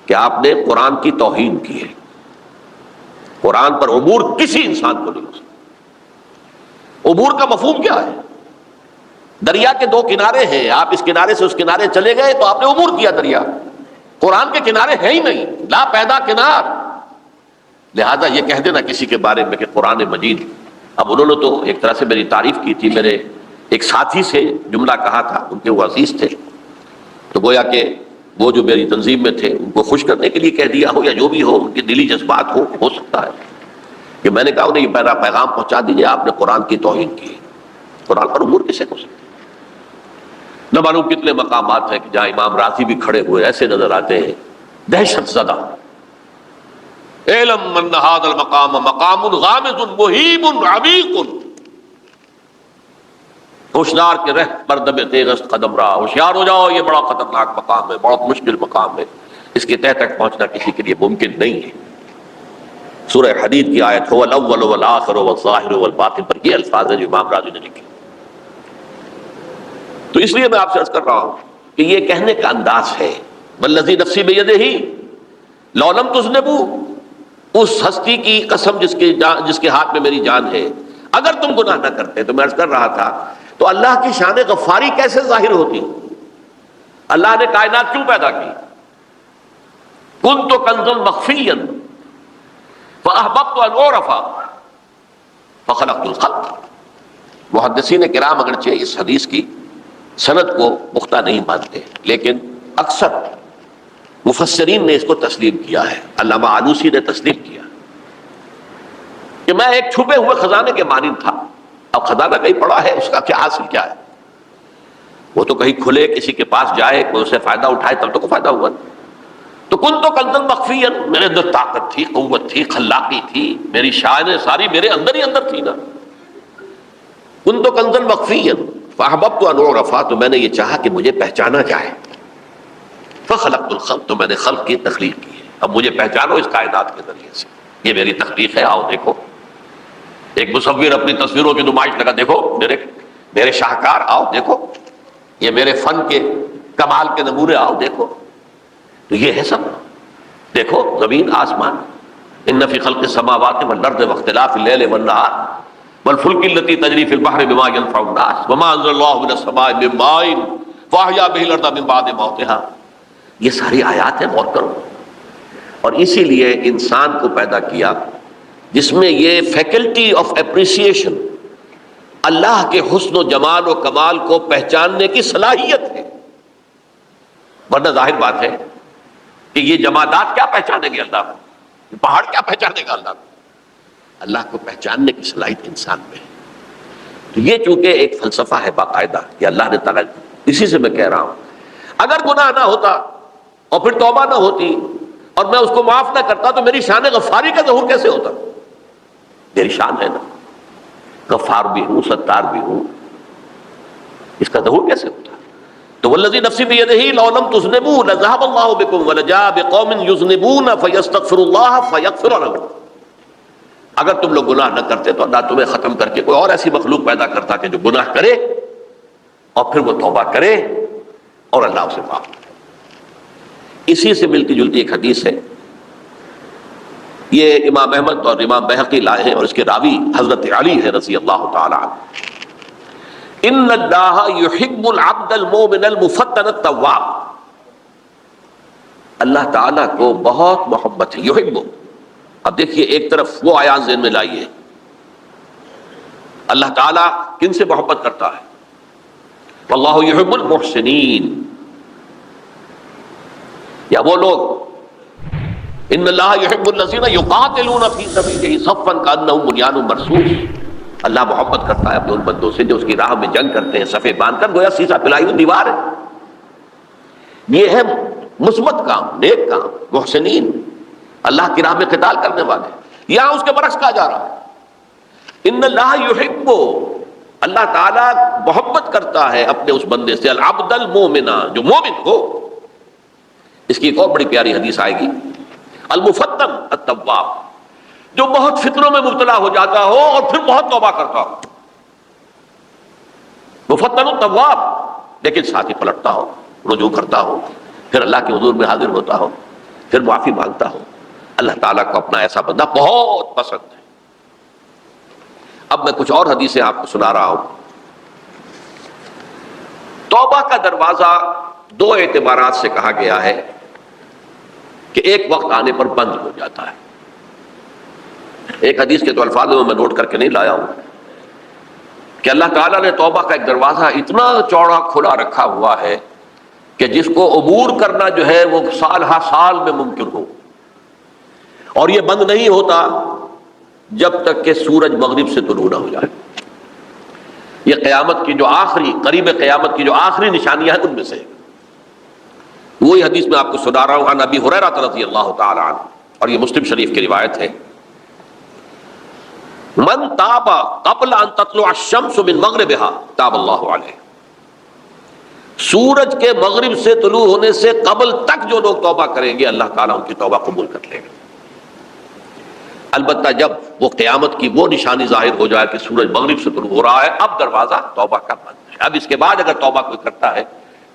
کہ آپ نے قرآن کی توہین کی ہے، قرآن پر عبور کسی انسان کو نہیں ہو سکتا۔ عبور کا مفہوم کیا ہے؟ دریا کے دو کنارے ہیں، آپ اس کنارے سے اس کنارے چلے گئے تو آپ نے عبور کیا دریا، قرآن کے کنارے ہیں ہی نہیں، لا پیدا کنار۔ لہذا یہ کہہ دینا کسی کے بارے میں کہ قرآن مجید، اب انہوں نے تو ایک طرح سے میری تعریف کی تھی، میرے ایک ساتھی سے جملہ کہا تھا، ان کے وہ عزیز تھے، تو گویا کہ وہ جو میری تنظیم میں تھے ان کو خوش کرنے کے لیے کہہ دیا ہو یا جو بھی ہو، ان کے دلی جذبات ہو سکتا ہے کہ میں نے کہا انہیں یہ میرا پیغام پہنچا دیجیے، آپ نے قرآن کی توہین کی ہے، قرآن پر عبور کسے ہو سکتا ہے؟ نہ معلوم کتنے مقامات ہیں کہ جہاں امام راضی بھی کھڑے ہوئے ایسے نظر آتے ہیں، دہشت زدہ، اعلم ان ھذا المقام مقام غامض مہیب عمیق، ہوشیار کے رہ مردم تیغست قدم رہا، ہوشیار ہو جاؤ، یہ بڑا خطرناک مقام ہے، بہت مشکل مقام ہے، اس کے تہ تک پہنچنا کسی کے لیے ممکن نہیں ہے۔ سورہ حدید کی آیت هو الاول والآخر والظاہر والباطن پر یہ الفاظ ہیں جو امام راضی نے لکھے۔ تو اس لیے میں آپ سے عرض کر رہا ہوں کہ یہ کہنے کا انداز ہے، والذی نفسی بیدہ لو لم تذنبوا، اس ہستی کی قسم جس کے ہاتھ میں میری جان ہے، اگر تم گناہ نہ کرتے، تو میں عرض کر رہا تھا تو اللہ کی شان غفاری کیسے ظاہر ہوتی؟ اللہ نے کائنات کیوں پیدا کی؟ کنت کنزا مخفیا فاحببت ان اعرف فخلقت الخلق۔ محدثین کرام اگرچہ اس حدیث کی سند کو پختہ نہیں مانتے، لیکن اکثر مفسرین نے اس کو تسلیم کیا ہے، علامہ آلوسی نے تسلیم کیا کہ میں ایک چھپے ہوئے خزانے کے مانند تھا۔ اب خزانہ کہیں پڑا ہے، اس کا کیا حاصل کیا ہے؟ وہ تو کہیں کھلے، کسی کے پاس جائے، کوئی اسے فائدہ اٹھائے تب تو کوئی فائدہ ہوا۔ تو کن تو کنزا مخفیا، میرے اندر طاقت تھی، قوت تھی، خلاقی تھی، میری شانیں ساری میرے اندر ہی اندر تھی نا۔ کن تو کنزا مخفیا فاحببت ان اعرف، تو میں نے یہ چاہا کہ مجھے پہچانا جائے، فخلقت الخلق، تو میں نے خلق کی تخلیق کی ہے، اب مجھے پہچانو اس کائنات کے ذریعے سے، یہ میری تخلیق ہے، آؤ دیکھو۔ ایک مصور اپنی تصویروں کی نمائش لگا، دیکھو میرے شاہکار، آؤ دیکھو، یہ میرے فن کے کمال کے نمونے، آؤ دیکھو۔ تو یہ ہے سب، دیکھو زمین آسمان، ان فی خلق السماوات والارض واختلاف اللیل والنہار والفلک التی تجری فی البحر بما ینفع الناس وما انزل اللہ من السماء من ماء فاحیا بہ الارض من بعد موتها۔ یہ ساری آیات ہیں، غور کرو۔ اور اسی لیے انسان کو پیدا کیا جس میں یہ فیکلٹی آف اپریسیشن، اللہ کے حسن و جمال و کمال کو پہچاننے کی صلاحیت ہے، ورنہ ظاہر بات ہے کہ یہ جمادات کیا پہچانیں گے اللہ کو، پہاڑ کیا پہچانے گا اللہ کو؟ اللہ کو پہچاننے کی صلاحیت انسان میں ہے۔ تو یہ چونکہ ایک فلسفہ ہے باقاعدہ کہ اللہ نے تعالیٰ، اسی سے میں کہہ رہا ہوں اگر گناہ نہ ہوتا اور پھر توبہ نہ ہوتی اور میں اس کو معاف نہ کرتا تو میری شان غفاری کا ظہور کیسے ہوتا؟ میری شان ہے نا، غفار بھی ہوں، ستار بھی ہوں، اس کا ظہور کیسے ہوتا؟ تو والذی نفسی بیدہ لو لم تذنبوا لذهب اللہ بکم ولجاء بقوم یذنبون فیستغفروا اللہ فیغفر لهم. اگر تم لوگ گناہ نہ کرتے تو اللہ تمہیں ختم کر کے کوئی اور ایسی مخلوق پیدا کرتا کہ جو گناہ کرے اور پھر وہ توبہ کرے اور اللہ اسے معاف کرے. اسی سے ملتی جلتی ایک حدیث ہے، یہ امام احمد اور امام بہقی لائے ہیں اور اس کے راوی حضرت علی ہے رضی اللہ تعالی عنہ. ان اللہ یحب العبد المؤمن المفتن التواب. اللہ تعالیٰ کو بہت محبت ہے، یحب. اب دیکھیے ایک طرف وہ آیات ذہن میں لائیے، اللہ تعالیٰ کن سے محبت کرتا ہے؟ واللہ یحب المحسنین. یا وہ لوگ ان اللہ یحب الذین یقاتلون فی سبیلہ صفا کانہم بنیان مرصوص. اللہ محبت کرتا ہے اپنے ان بندوں سے جو اس کی راہ میں جنگ کرتے ہیں صفے باندھ کر، گویا سیسا پلائی ہوئی دیوار ہے. یہ ہے مثبت کام، نیک کام، محسنین، اللہ کی راہ میں قتال کرنے والے. یہاں اس کے برعکس کہا جا رہا ہے ان اللہ یحب، اللہ تعالیٰ محبت کرتا ہے اپنے اس بندے سے العبد المؤمن، جو مومن ہو. اس کی ایک اور بڑی پیاری حدیث آئے گی، المفتن التواب، جو بہت فتنوں میں مبتلا ہو جاتا ہو اور پھر بہت توبہ کرتا ہو. مفتن التواب، لیکن ساتھ ہی پلٹتا ہو، رجوع کرتا ہو، پھر اللہ کے حضور میں حاضر ہوتا ہو، پھر معافی مانگتا ہو. اللہ تعالیٰ کو اپنا ایسا بندہ بہت پسند ہے. اب میں کچھ اور حدیثیں آپ کو سنا رہا ہوں. توبہ کا دروازہ دو اعتبارات سے کہا گیا ہے کہ ایک وقت آنے پر بند ہو جاتا ہے. ایک حدیث کے تو الفاظ میں نوٹ کر کے نہیں لایا ہوں کہ اللہ تعالیٰ نے توبہ کا ایک دروازہ اتنا چوڑا کھلا رکھا ہوا ہے کہ جس کو عبور کرنا جو ہے وہ سال ہر سال میں ممکن ہو، اور یہ بند نہیں ہوتا جب تک کہ سورج مغرب سے طلوع نہ ہو جائے. یہ قیامت کی جو آخری، قریب قیامت کی جو آخری نشانیاں ہیں ان میں سے وہی حدیث میں آپ کو سنا رہا ہوں. عن ابی ہریرہ رضی اللہ تعالی عنہ، اور یہ مسلم شریف کی روایت ہے، من تاب قبل ان تطلع الشمس من مغربها تاب اللہ علیہ. سورج کے مغرب سے طلوع ہونے سے قبل تک جو لوگ توبہ کریں گے اللہ تعالیٰ ان کی توبہ قبول کر لے گا. البتہ جب وہ قیامت کی وہ نشانی ظاہر ہو جائے کہ سورج مغرب سے طلوع ہو رہا ہے، اب دروازہ توبہ کا بند ہے. اب اس کے بعد اگر توبہ کوئی کرتا ہے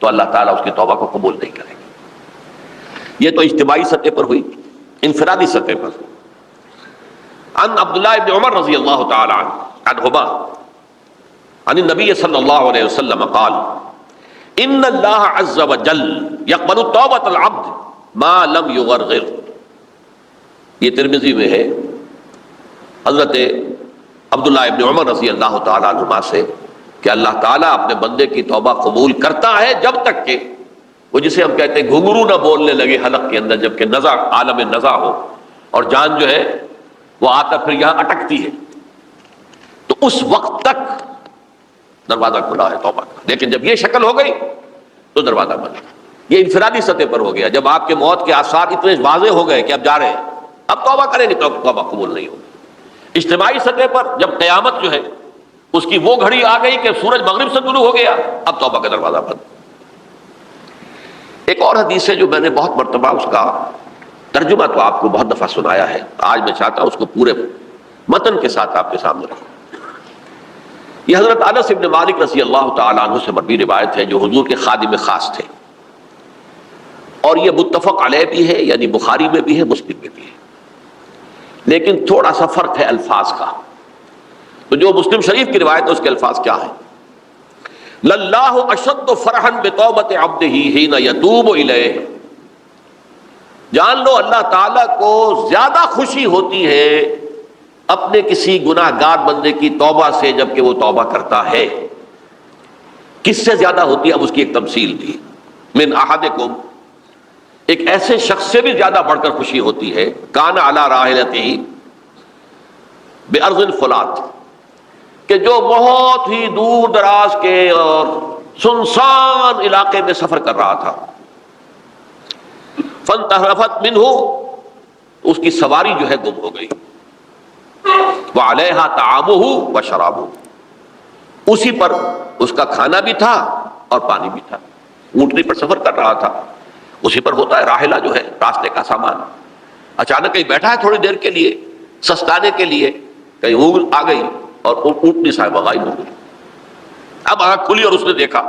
تو اللہ تعالیٰ اس کی توبہ کو قبول نہیں کرے گا. یہ تو اجتماعی سطح پر ہوئی. انفرادی سطح پر عن عبداللہ ابن عمر رضی اللہ تعالی عنہما عن النبی صلی اللہ علیہ وسلم قال ان اللہ عز وجل یقبل توبۃ العبد ما لم یغرغر. یہ ترمذی میں ہے حضرت عبداللہ ابن عمر رضی اللہ تعالی عنہما سے کہ اللہ تعالیٰ اپنے بندے کی توبہ قبول کرتا ہے جب تک کہ وہ جسے ہم کہتے ہیں گھنگرو نہ بولنے لگے حلق کے اندر، جبکہ نزع، عالم نزع ہو اور جان جو ہے وہ آتا پھر یہاں اٹکتی ہے، تو اس وقت تک دروازہ کھلا ہے توبہ کا. لیکن جب یہ شکل ہو گئی تو دروازہ بند. یہ انفرادی سطح پر ہو گیا. جب آپ کے موت کے آثار اتنے واضح ہو گئے کہ اب جا رہے ہیں، اب توبہ کریں گے تو توبہ قبول نہیں ہوگی. اجتماعی سطح پر جب قیامت جو ہے اس کی وہ گھڑی آ گئی کہ سورج مغرب سے طلوع ہو گیا، اب توبہ کا دروازہ بند. ایک اور حدیث ہے جو میں نے بہت مرتبہ اس کا ترجمہ تو آپ کو بہت دفعہ سنایا ہے، آج میں چاہتا ہوں اس کو پورے متن کے ساتھ آپ کے سامنے رکھوں. یہ حضرت انس بن مالک رضی اللہ تعالیٰ عنہ سے مروی روایت ہے جو حضور کے خادم خاص تھے، اور یہ متفق علیہ بھی ہے، یعنی بخاری میں بھی ہے، مسلم میں بھی ہے، لیکن تھوڑا سا فرق ہے الفاظ کا. تو جو مسلم شریف کی روایت ہے اس کے الفاظ کیا ہیں؟ للہ اشد فرحا بتوبۃ عبدہ حین یتوب الیہ. جان لو اللہ تعالیٰ کو زیادہ خوشی ہوتی ہے اپنے کسی گناہ گار بندے کی توبہ سے جبکہ وہ توبہ کرتا ہے. کس سے زیادہ ہوتی ہے؟ اب اس کی ایک تمثیل دی. من احدکم، ایک ایسے شخص سے بھی زیادہ بڑھ کر خوشی ہوتی ہے کان علی راحلتہ بارض الفلات، کہ جو بہت ہی دور دراز کے اور سنسان علاقے میں سفر کر رہا تھا. فانتحرفت منہ، اس کی سواری جو ہے گم ہو گئی. وعلیہا طعامہ وشرابہ، اسی پر اس کا کھانا بھی تھا اور پانی بھی تھا. اونٹنی پر سفر کر رہا تھا، اسی پر ہوتا ہے راحلہ جو ہے راستے کا سامان. اچانک کہیں بیٹھا ہے تھوڑی دیر کے لیے سستانے کے لیے، کہیں اونٹ آ گئی اور اونٹنی صاحبہ غائب ہو گئی. اب آنکھ کھلی اور اس نے دیکھا.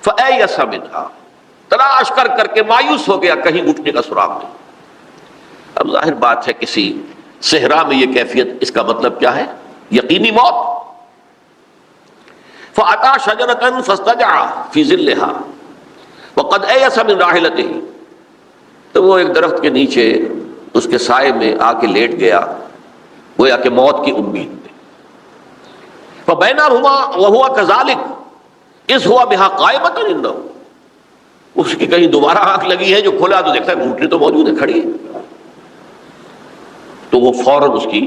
فَأَيَّسَ مِنْهَا، تلاش کر کر کے مایوس ہو گیا، کہیں اونٹنی کا سراغ نہیں. اب ظاہر بات ہے کسی صحرا میں یہ کیفیت، اس کا مطلب کیا ہے؟ یقینی موت. فَأَتَىٰ شَجَرَةً فَاسْتَجَعَ فِي ظِلِّهَا وَقَدْ أَيَسَ مِنْ رَاحِلَتِهِ، تو وہ ایک درخت کے نیچے اس کے سائے میں آ کے لیٹ گیا، گویا کہ موت کی امید میں. فَبَيْنَهُمَا وَهُوَ كَذَلِكَ إِذْ هُوَ بِهَا قَائِمَةٌ عِندَهُ، اس کی کہیں دوبارہ آنکھ لگی ہے، جو کھولا تو دیکھتا ہے اونٹنی تو موجود ہے، کھڑی ہے. تو وہ فوراً اس کی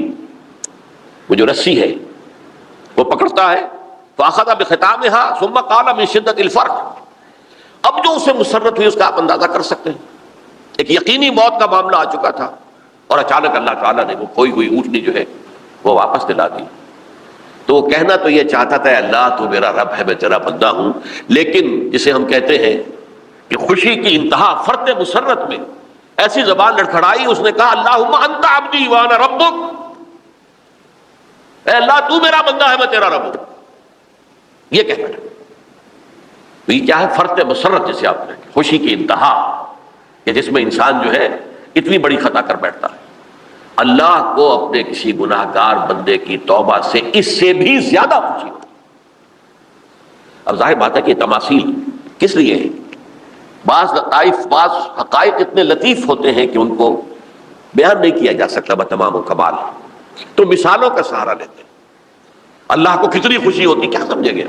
وہ جو رسی ہے وہ پکڑتا ہے. فَأَخَذَ بِخِتَامِهَا ثُمَّ قَالَ مِن شِدَّةِ الْفَرْقِ، اب جو اسے مسرت ہوئی اس کا آپ اندازہ کر سکتے ہیں. ایک یقینی موت کا معاملہ آ چکا تھا اور اچانک اللہ تعالیٰ نے وہ کھوئی ہوئی اونٹنی جو ہے وہ واپس دلا دی. تو وہ کہنا تو یہ چاہتا تھا اللہ تو میرا رب ہے، میں تیرا بندہ ہوں، لیکن جسے ہم کہتے ہیں کہ خوشی کی انتہا فرط مسرت میں ایسی زبان لڑکھڑائی، اس نے کہا اللہم انت عبدی وانا ربک، اے اللہ تو میرا بندہ ہے میں تیرا رب ہوں. یہ کہنا ہے. تو یہ کیا ہے؟ فرط مسرت جسے آپ کہیں، خوشی کی انتہا، کہ جس میں انسان جو ہے اتنی بڑی خطا کر بیٹھتا ہے. اللہ کو اپنے کسی گناہ گار بندے کی توبہ سے اس سے بھی زیادہ خوشی ہوتی. اب ظاہر بات ہے کہ تماثیل کس لیے ہیں؟ بعض لطائف، بعض حقائق اتنے لطیف ہوتے ہیں کہ ان کو بیان نہیں کیا جا سکتا بتمام و کمال، تو مثالوں کا سہارا لیتے ہیں. اللہ کو کتنی خوشی ہوتی کیا سمجھیں گے؟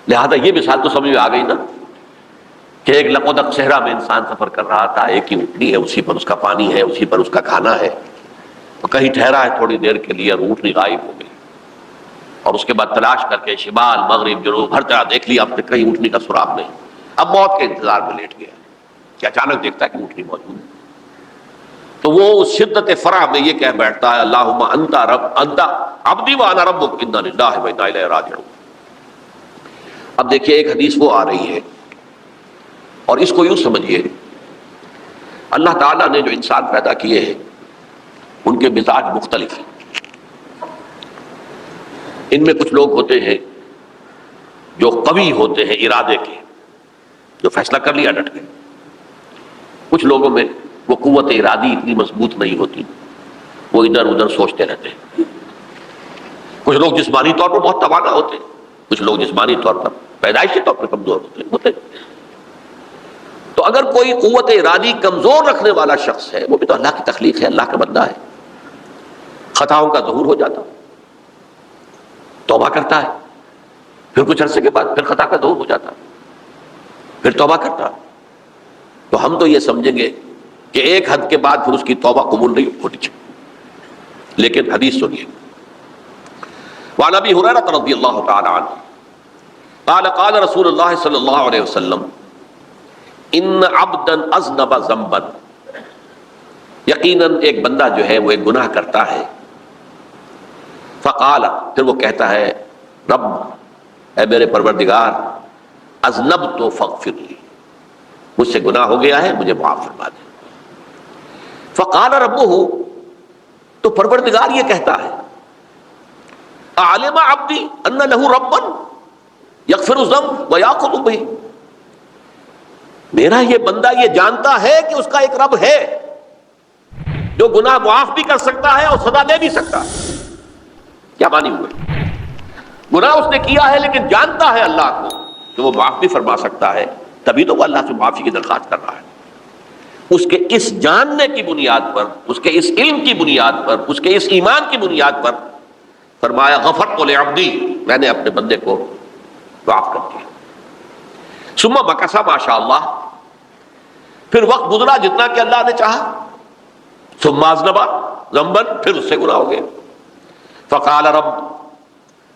لہذا یہ مثال تو سمجھ میں آ گئی نا، کہ ایک لقودق صحرا میں انسان سفر کر رہا تھا، ایک ہی اونٹنی ہے، اسی پر اس کا پانی ہے، اسی پر اس کا کھانا ہے. کہیں ٹھہرا ہے تھوڑی دیر کے لیے، اونٹنی غائب ہو گئی. اور اس کے بعد تلاش کر کے شمال مغرب جنوب ہر طرح دیکھ لیا، اب تک کہیں اونٹنی کا سراغ نہیں. اب موت کے انتظار میں لیٹ گیا کہ اچانک دیکھتا ہے کہ اونٹنی موجود ہے. تو وہ اس شدت فرح میں یہ کہہ بیٹھتا ہے اللہم انت رب انت عبدی وانا ربک انا للہ و انا الیہ راجعون. اب دیکھیے ایک حدیث وہ آ رہی ہے اور اس کو یوں سمجھیے، اللہ تعالیٰ نے جو انسان پیدا کیے ہیں ان کے مزاج مختلف ہیں. ان میں کچھ لوگ ہوتے ہیں جو قوی ہوتے ہیں ارادے کے، جو فیصلہ کر لیا ڈٹ گئے. کچھ لوگوں میں وہ قوت ارادی اتنی مضبوط نہیں ہوتی، وہ ادھر ادھر سوچتے رہتے ہیں. کچھ لوگ جسمانی طور پر بہت توانا ہوتے ہیں، کچھ لوگ جسمانی طور پر پیدائشی طور پر کمزور ہوتے ہیں. تو اگر کوئی قوت ارادی کمزور رکھنے والا شخص ہے، وہ بھی تو اللہ کی تخلیق ہے، اللہ کا بندہ ہے، خطاؤں کا ظہور ہو جاتا، توبہ کرتا ہے، پھر کچھ عرصے کے بعد پھر خطا کا ظہور ہو جاتا، پھر توبہ کرتا. تو ہم تو یہ سمجھیں گے کہ ایک حد کے بعد پھر اس کی توبہ قبول نہیں ہونی چاہیے. لیکن حدیث سنیے. وعن ابی ہریرہ رضی اللہ تعالی عنہ قال قال رسول اللہ صلی اللہ علیہ وسلم ان عبدا اذنب ذنبا، یقیناً ایک بندہ جو ہے وہ ایک گناہ کرتا ہے. فقال، پھر وہ کہتا ہے رب، اے میرے پروردگار، اذنبت فاغفر لی، مجھ سے گناہ ہو گیا ہے، مجھے معاف فرما دے. فقال ربہ، تو پروردگار یہ کہتا ہے اعلم عبدی ان لہ ربا یغفر الذنب ویاخذ بہ، میرا یہ بندہ یہ جانتا ہے کہ اس کا ایک رب ہے جو گناہ معاف بھی کر سکتا ہے اور سزا دے بھی سکتا ہے. کیا معنی ہوئے؟ گناہ اس نے کیا ہے لیکن جانتا ہے اللہ کو کہ وہ معاف بھی فرما سکتا ہے، تبھی تو وہ اللہ سے معافی کی درخواست کر رہا ہے. اس کے اس جاننے کی بنیاد پر، اس کے اس علم کی بنیاد پر، اس کے اس ایمان کی بنیاد پر فرمایا غفرت لعبدی، میں نے اپنے بندے کو معاف کر دیا. ثم مکث ما شاء اللہ، پھر وقت گزرا جتنا کہ اللہ نے چاہا. ثم اذنب ذنبا، پھر اس سے گناہ ہو گیا. فقال رب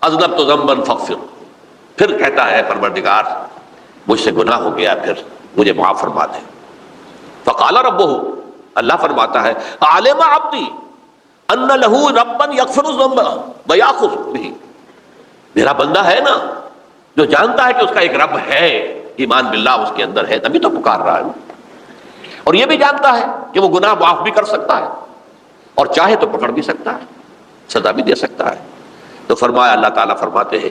اذنبت ذنبا فاغفر، پھر کہتا ہے پروردگار مجھ سے گناہ ہو گیا، پھر مجھے معاف فرما دے۔ فقال ربہ، اللہ فرماتا ہے عالم عبدی ان لہ ربا یغفر الذنب ویاخذ بہ، میرا بندہ ہے نا جو جانتا ہے کہ اس کا ایک رب ہے، ایمان باللہ اس کے اندر ہے، تبھی تو پکار رہا ہے، اور یہ بھی جانتا ہے کہ وہ گناہ معاف بھی کر سکتا ہے اور چاہے تو پکڑ بھی سکتا ہے، سزا بھی دے سکتا ہے۔ تو فرمایا، اللہ تعالیٰ فرماتے ہیں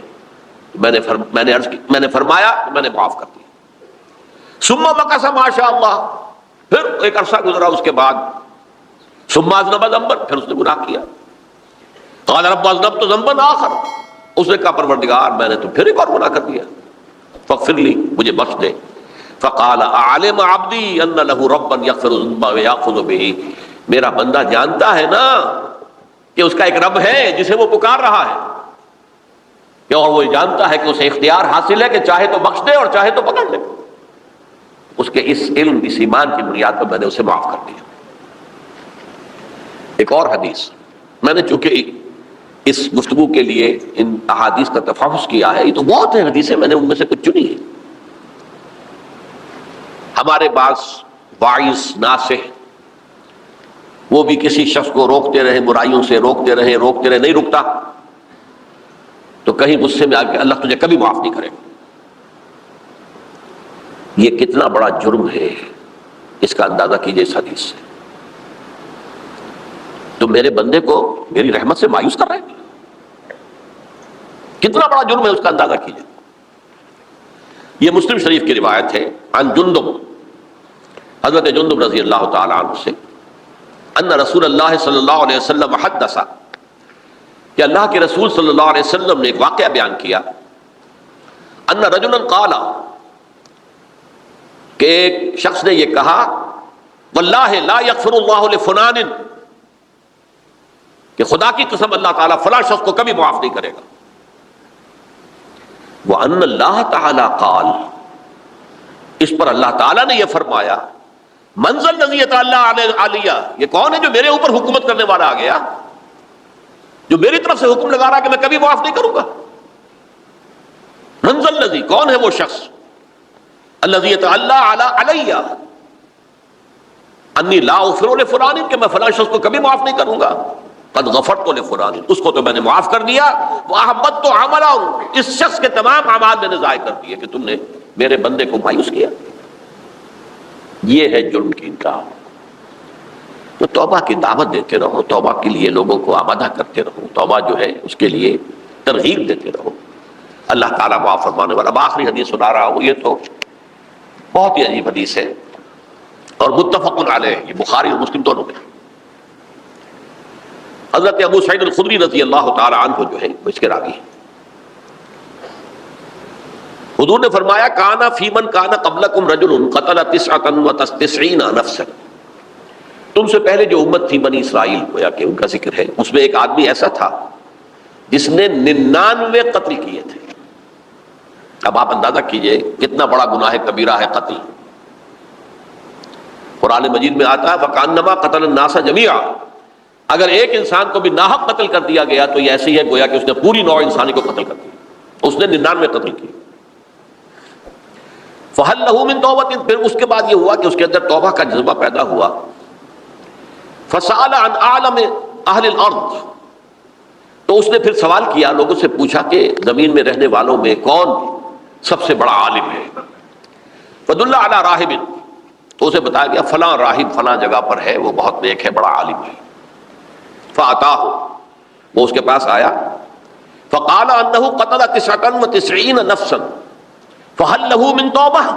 میں نے فرمایا میں نے معاف کر دیا۔ ثم مکث ما شاء اللہ، پھر ایک عرصہ گزرا اس کے بعد، ثم اذنب ذنبا، پھر اس نے گناہ کیا۔ قال رب اذنبت ذنبا آخر، اس نے کہا پروردگار میں نے تو پھر ایک اور گناہ کر دیا، فاغفر لی، مجھے بخش دے۔ فقال اعلم عبدی ان له ربا یغفر الذنب ویاخذ بہ، میرا بندہ جانتا ہے نا کہ اس کا ایک رب ہے جسے وہ پکار رہا ہے، اور وہ جانتا ہے کہ اسے اختیار حاصل ہے کہ چاہے تو بخش دے اور چاہے تو پکڑ لے۔ اس کے اس علم، اس ایمان کی بنیاد پر میں نے اسے معاف کر دیا۔ ایک اور حدیث، میں نے چونکہ اس گفتگو کے لیے ان احادیث کا تفحص کیا ہے، یہ تو بہت ہیں حدیثیں، میں نے ان میں سے کچھ چنی ہیں۔ ہمارے بعض واعظ ناصح وہ بھی کسی شخص کو روکتے رہے، برائیوں سے روکتے رہے، نہیں رکتا، تو کہیں غصے میں آ کے اللہ تجھے کبھی معاف نہیں کرے گا۔ یہ کتنا بڑا جرم ہے، اس کا اندازہ کیجئے اس حدیث سے۔ تو میرے بندے کو میری رحمت سے مایوس کر رہے ہیں، کتنا بڑا جرم ہے اس کا اندازہ کیجئے۔ یہ مسلم شریف کی روایت ہے، عن جندب، حضرت جندب رضی اللہ تعالی عنہ سے، ان رسول اللہ صلی اللہ علیہ وسلم حدث، کہ اللہ کے رسول صلی اللہ علیہ وسلم نے ایک واقعہ بیان کیا، ان رجلا قال، کہ ایک شخص نے یہ کہا، واللہ لا یغفر اللہ لفلان، کہ خدا کی قسم اللہ تعالیٰ فلاں شخص کو کبھی معاف نہیں کرے گا۔ وَأَنَّ اللَّهَ تَعَالَى قال، اس پر اللہ تعالیٰ نے یہ فرمایا، مَنْ ذَا الَّذِي يَتَعَالَىٰ عَلَيَّ، یہ کون ہے جو میرے اوپر حکومت کرنے والا آ گیا، جو میری طرف سے حکم لگا رہا کہ میں کبھی معاف نہیں کروں گا۔ مَنْ ذَا الَّذِي، کون ہے وہ شخص، الَّذِي يَتَعَالَىٰ عَلَيَّ أَنِّي لَا أَغْفِرُ لِفُلَانٍ، کہ میں فلاں شخص کو کبھی معاف نہیں کروں گا، قد غفرت لفلان، اس کو تو میں نے معاف کر دیا، وَأَحْبَطْتُ عَمَلَهُ، اس شخص کے تمام اعمال میں نے ضائع کر دیے کہ تم نے میرے بندے کو مایوس کیا۔ یہ ہے جرم کی انتہا۔ تو توبہ کی دعوت دیتے رہو، توبہ کے لیے لوگوں کو آمادہ کرتے رہو، توبہ جو ہے اس کے لیے ترغیب دیتے رہو، اللہ تعالیٰ معاف فرمانے والا۔ اب آخری حدیث سنا رہا ہوں، یہ تو بہت ہی عجیب حدیث ہے اور متفق علیہ، یہ بخاری اور مسلم دونوں میں۔ حضرت ابو سعید الخدری رضی اللہ تعالی عنہ جو ہے وہ اس کے راوی ہیں۔ حضور نے فرمایا، کانا فی من کانا قبلکم رجل قتل 99 نفسا، تم سے پہلے جو امت تھی بنی اسرائیل، گویا کہ ان کا ذکر ہے، اس میں ایک آدمی ایسا تھا جس نے 99 قتل کیے تھے۔ اب آپ اندازہ کیجئے کتنا بڑا گناہ کبیرہ ہے قتل۔ قرآن مجید میں آتا ہے فَكَأَنَّمَا قَتَلَ النَّاسَ جَمِيعًا، اگر ایک انسان کو بھی ناحق قتل کر دیا گیا تو یہ ایسی ہے گویا کہ اس نے پوری نوع انسانی کو قتل کر دیا، اس نے 99 قتل کیے۔ فَهَلْ لَهُ مِن تَوْبَةٍ، پھر اس کے بعد یہ ہوا کہ اس کے اندر توبہ کا جذبہ پیدا ہوا۔ فَسَأَلَ عَنْ أَعْلَمِ أَهْلِ الْأَرْضِ، تو اس نے پھر سوال کیا، لوگوں سے پوچھا کہ زمین میں رہنے والوں میں کون سب سے بڑا عالم ہے۔ فَدُلَّ عَلَى رَاهِبٍ، تو اسے بتایا گیا فلاں راہب فلاں جگہ پر ہے، وہ بہت نیک ہے، بڑا عالم ہے۔ فَأَتَاهُ، وہ اس کے پاس آیا، فَقَالَ أَنَّهُ قَتَلَ 99 نَفْسًا فَهَلْ لَهُ مِن تَوْبَةٍ،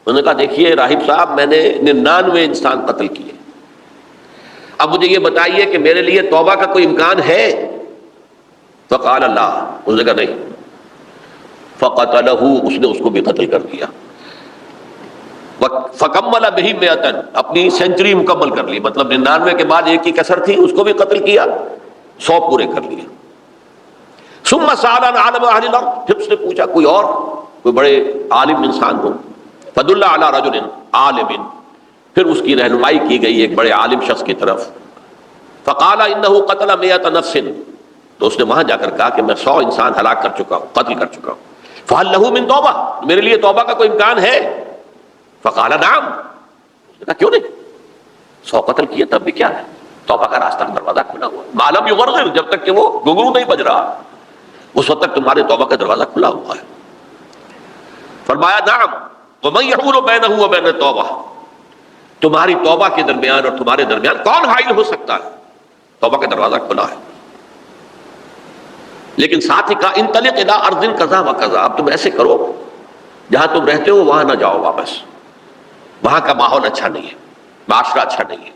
انہوں نے کہا دیکھیے راہب صاحب، میں نے 99 انسان قتل کیے، اب مجھے یہ بتائیے کہ میرے لیے توبہ کا کوئی امکان ہے؟ فقال لا، اس نے کہا نہیں۔ فقتلہ، اس نے اس کو بھی قتل کر دیا۔ فکمل بہ 100، اپنی سینچری مکمل کر لی، مطلب 99 کے بعد ایک ہی کسر تھی، اس کو بھی قتل کیا، 100 پورے کر لیے۔ ثم سأل عن عالم اہل الارض، پھر اس نے پوچھا کوئی اور، کوئی بڑے عالم انسان ہو۔ فدل علی رجل عالم، پھر اس کی رہنمائی کی گئی ایک بڑے عالم شخص کی طرف۔ فقال انہ قتل 100 نفس، تو اس نے وہاں جا کر کہا کہ میں 100 انسان ہلاک کر چکا ہوں، قتل کر چکا ہوں، فَهَلْ لَهُ مِن توبہ، میرے لیے توبہ کا کوئی امکان ہے؟ فقال نعم، اس نے کہا کیوں نہیں، 100 قتل کیے تب بھی کیا ہے، توبہ کا راستہ دروازہ کھلا ہوا ہے، ما لم یغرغر، جب تک کہ وہ گھنگرو نہیں بج رہا اس وقت تک تمہارے توبہ کا دروازہ کھلا ہوا ہے۔ فرمایا نعم ومن یحول بینہ وبین التوبہ، تمہاری توبہ کے درمیان اور تمہارے درمیان کون حائل ہو سکتا ہے، توبہ کا دروازہ کھلا ہے۔ لیکن ساتھ ہی کہا انطلق الی ارض کذا و کذا، اب تم ایسے کرو جہاں تم رہتے ہو وہاں نہ جاؤ واپس، وہاں کا ماحول اچھا نہیں ہے، معاشرہ اچھا نہیں ہے،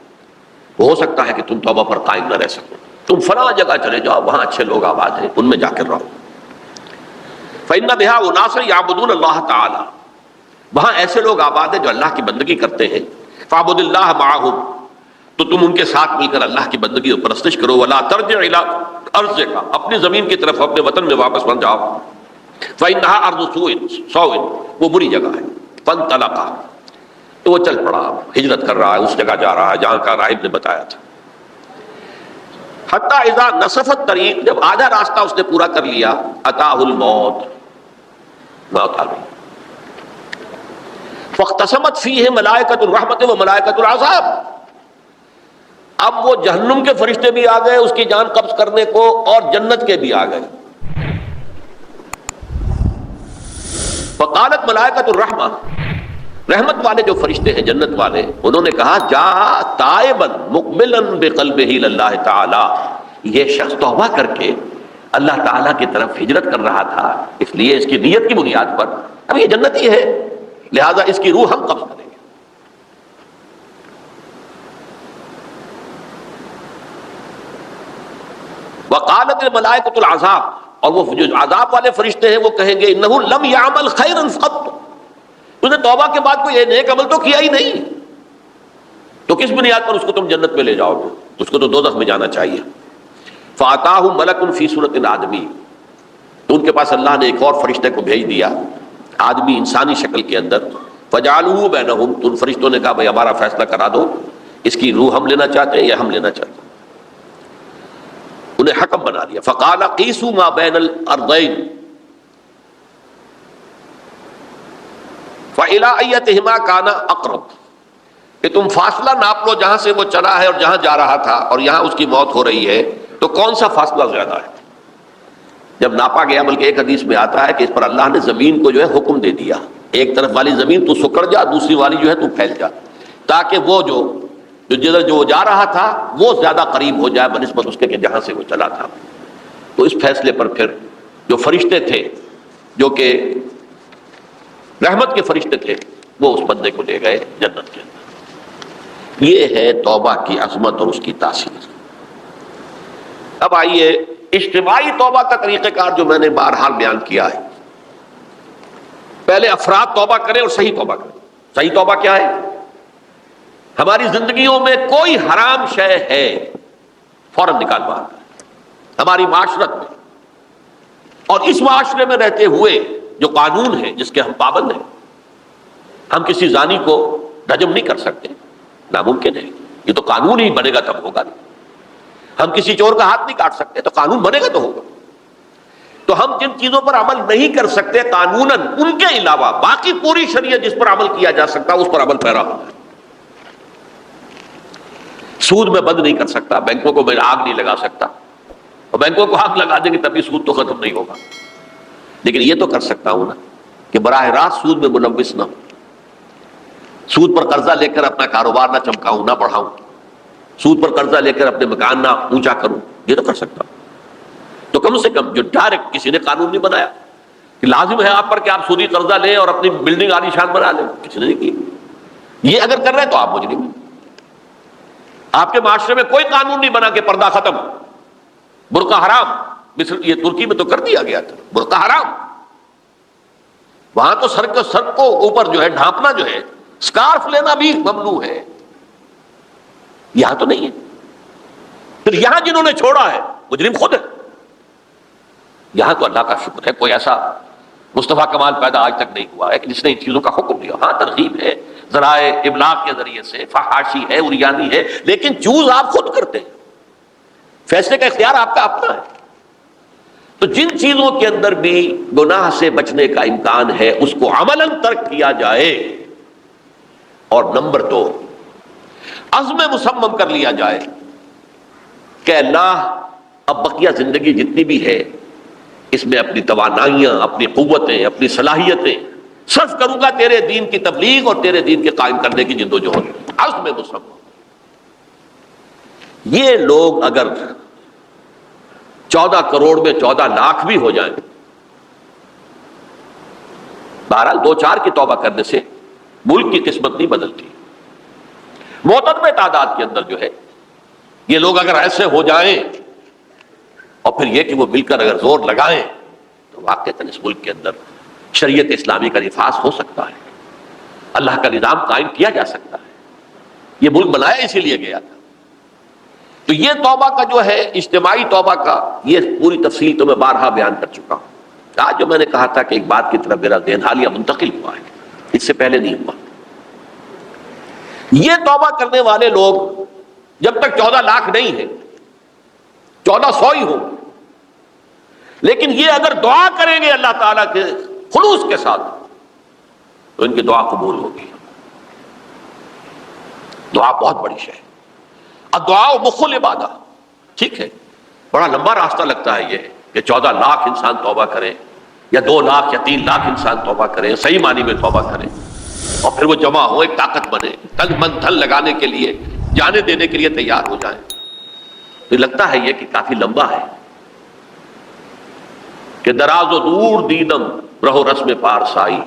ہو سکتا ہے کہ تم توبہ پر قائم نہ رہ سکو، تم فلاں جگہ چلے جاؤ وہاں اچھے لوگ آباد ہیں ان میں جا کر رہو۔ فإن بها اناس یعبدون اللہ تعالی، وہاں ایسے لوگ آباد ہیں جو اللہ کی بندگی کرتے ہیں، فاعبد اللہ معہم، تو تم ان کے ساتھ مل کر اللہ کی بندگی اور پرستش کرو، ولا ترجع الی ارضک، اپنی زمین کی طرف اپنے وطن میں واپس بن جاؤ، فإنها ارض سوء، وہ بری جگہ ہے، فانطلقا، تو وہ چل پڑا، ہجرت کر رہا ہے، اس جگہ جا رہا ہے جہاں کا راہب نے بتایا تھا، حتی اذا نصف الطریق، جب آدھا راستہ اس نے پورا کر لیا، اتاہ الموت، موت آ گئی، فاختصمت فیہ ملائکۃ الرحمت و ملائکۃ العذاب، اب وہ جہنم کے فرشتے بھی آ گئے اس کی جان قبض کرنے کو اور جنت کے بھی آ گئے۔ فقالت ملائکۃ الرحمہ، رحمت والے جو فرشتے ہیں جنت والے، انہوں نے کہا جا تائبا مقبلا بقلبہ اللہ تعالی، یہ شخص توبہ کر کے اللہ تعالیٰ کی طرف ہجرت کر رہا تھا، اس لیے اس کی نیت کی بنیاد پر اب یہ جنتی ہے، لہذا اس کی روح ہم قبض کریں گے۔ وقالت الملائکۃ العذاب، اور وہ جو عذاب والے فرشتے ہیں وہ کہیں گے انہ لم یعمل خیرا قط، تو نے توبہ کے بعد کوئی نیک عمل تو کیا ہی نہیں، تو کس بنیاد پر اس کو تم جنت میں لے جاؤ گے، اس کو تو دوزخ میں جانا چاہیے۔ فاتاہ ملک فی صورت آدمی، تو ان کے پاس اللہ نے ایک اور فرشتے کو بھیج دیا آدمی انسانی شکل کے اندر، فجعلوہ بینہم، تو ان فرشتوں نے کہا بھائی ہمارا فیصلہ کرا دو، اس کی روح ہم لینا چاہتے ہیں یا ہم لینا چاہتے ہیں، انہیں حکم بنا دیا۔ فقال قیسوا ما بین الارضین فإلی ایتہما کان اقرب، کہ تم فاصلہ ناپ لو جہاں سے وہ چلا ہے اور جہاں جا رہا تھا اور یہاں اس کی موت ہو رہی ہے، تو کون سا فاصلہ زیادہ ہے؟ جب ناپا گیا، بلکہ ایک حدیث میں آتا ہے کہ اس پر اللہ نے زمین کو جو ہے حکم دے دیا، ایک طرف والی زمین تو سکڑ جا، دوسری والی جو ہے تو پھیل جا، تاکہ وہ جدھر جو جا رہا تھا وہ زیادہ قریب ہو جائے بنسبت اس کے کہ جہاں سے وہ چلا تھا۔ تو اس فیصلے پر پھر جو فرشتے تھے جو کہ رحمت کے فرشتے تھے وہ اس بندے کو لے گئے جنت کے اندر۔ یہ ہے توبہ کی عظمت اور اس کی تاثیر۔ اب آئیے اجتماعی توبہ کا طریقہ کار جو میں نے بہرحال بیان کیا ہے، پہلے افراد توبہ کریں اور صحیح توبہ کریں۔ صحیح توبہ کیا ہے؟ ہماری زندگیوں میں کوئی حرام شے ہے فوراً نکال باہر کریں، ہماری معاشرت میں اور اس معاشرے میں رہتے ہوئے جو قانون ہے جس کے ہم پابند ہیں، ہم کسی زانی کو رجم نہیں کر سکتے، ناممکن ہے، یہ تو قانون ہی بنے گا تب ہوگا نہیں۔ ہم کسی چور کا ہاتھ نہیں کاٹ سکتے، تو قانون بنے گا تو ہوگا۔ تو ہم جن چیزوں پر عمل نہیں کر سکتے قانوناً، ان کے علاوہ باقی پوری شریعت جس پر عمل کیا جا سکتا اس پر عمل پیرا ہونا ہے۔ سود میں بند نہیں کر سکتا، بینکوں کو میں آگ نہیں لگا سکتا، اور بینکوں کو آگ لگا دیں گے تبھی سود تو ختم نہیں ہوگا، لیکن یہ تو کر سکتا ہوں نا کہ براہ راست سود میں ملوث نہ ہوں، سود پر قرضہ لے کر اپنا کاروبار نہ چمکاؤں، نہ بڑھاؤں، سود پر قرضہ لے کر اپنے مکان نہ اونچا کروں، یہ تو کر سکتا ہوں۔ تو کم سے کم جو ڈائریکٹ کسی نے قانون نہیں بنایا کہ لازم ہے آپ پر کہ آپ سودی قرضہ لیں اور اپنی بلڈنگ عالی شان بنا لیں، کسی نے نہیں کی۔ یہ اگر کر رہے ہیں تو آپ مجرم ہیں۔ آپ کے معاشرے میں کوئی قانون نہیں بنا کہ پردہ ختم، برقع حرام، مصر یہ ترکی میں تو کر دیا گیا تھا، برقع حرام، وہاں تو سر کو اوپر جو ہے ڈھانپنا جو ہے، سکارف لینا بھی ممنوع ہے، یہاں تو نہیں ہے۔ پھر یہاں جنہوں نے چھوڑا ہے مجرم خود ہے۔ یہاں تو اللہ کا شکر ہے کوئی ایسا مصطفیٰ کمال پیدا آج تک نہیں ہوا ہے کہ جس نے ان چیزوں کا حکم دیا۔ ہاں ترغیب ہے، ذرائع ابلاغ کے ذریعے سے، فحاشی ہے، عریانی ہے، لیکن چوز آپ خود کرتے ہیں، فیصلے کا اختیار آپ کا اپنا ہے۔ تو جن چیزوں کے اندر بھی گناہ سے بچنے کا امکان ہے اس کو عملاً ترک کیا جائے، اور نمبر 2 عزم مصمم کر لیا جائے کہ اللہ اب بقیہ زندگی جتنی بھی ہے اس میں اپنی توانائیاں، اپنی قوتیں، اپنی صلاحیتیں صرف کروں گا تیرے دین کی تبلیغ اور تیرے دین کے قائم کرنے کی جدوجہد، عزم مصمم۔ یہ لوگ اگر 14 کروڑ میں 14 لاکھ بھی ہو جائیں، بہرحال 2-4 کی توبہ کرنے سے ملک کی قسمت نہیں بدلتی۔ معتدل تعداد کے اندر جو ہے یہ لوگ اگر ایسے ہو جائیں، اور پھر یہ کہ وہ مل کر اگر زور لگائیں، تو واقعتاً اس ملک کے اندر شریعت اسلامی کا نفاذ ہو سکتا ہے، اللہ کا نظام قائم کیا جا سکتا ہے۔ یہ ملک بنایا اسی لیے گیا تھا۔ تو یہ توبہ کا جو ہے اجتماعی توبہ کا یہ پوری تفصیل تو میں بارہا بیان کر چکا ہوں۔ آج جو میں نے کہا تھا کہ ایک بات کی طرف میرا ذہن حالیہ منتقل ہوا ہے، اس سے پہلے نہیں ہوا۔ یہ توبہ کرنے والے لوگ جب تک 14 لاکھ نہیں ہیں، 1400 ہی ہوں، لیکن یہ اگر دعا کریں گے اللہ تعالیٰ کے خلوص کے ساتھ تو ان کی دعا قبول ہوگی۔ دعا بہت بڑی شے ہے، الدعاء مخ العبادہ۔ ٹھیک ہے، بڑا لمبا راستہ لگتا ہے یہ کہ 14 لاکھ انسان توبہ کرے، یا 2 لاکھ یا 3 لاکھ انسان توبہ کرے، صحیح معنی میں توبہ کرے، اور پھر وہ جمع ہو، ایک طاقت بنے، تن من دھن لگانے کے لیے، جانے دینے کے لیے تیار ہو جائیں۔ تو لگتا ہے یہ کہ کافی لمبا ہے، کہ دراز و دور دیدم رہو رسم پارسائی،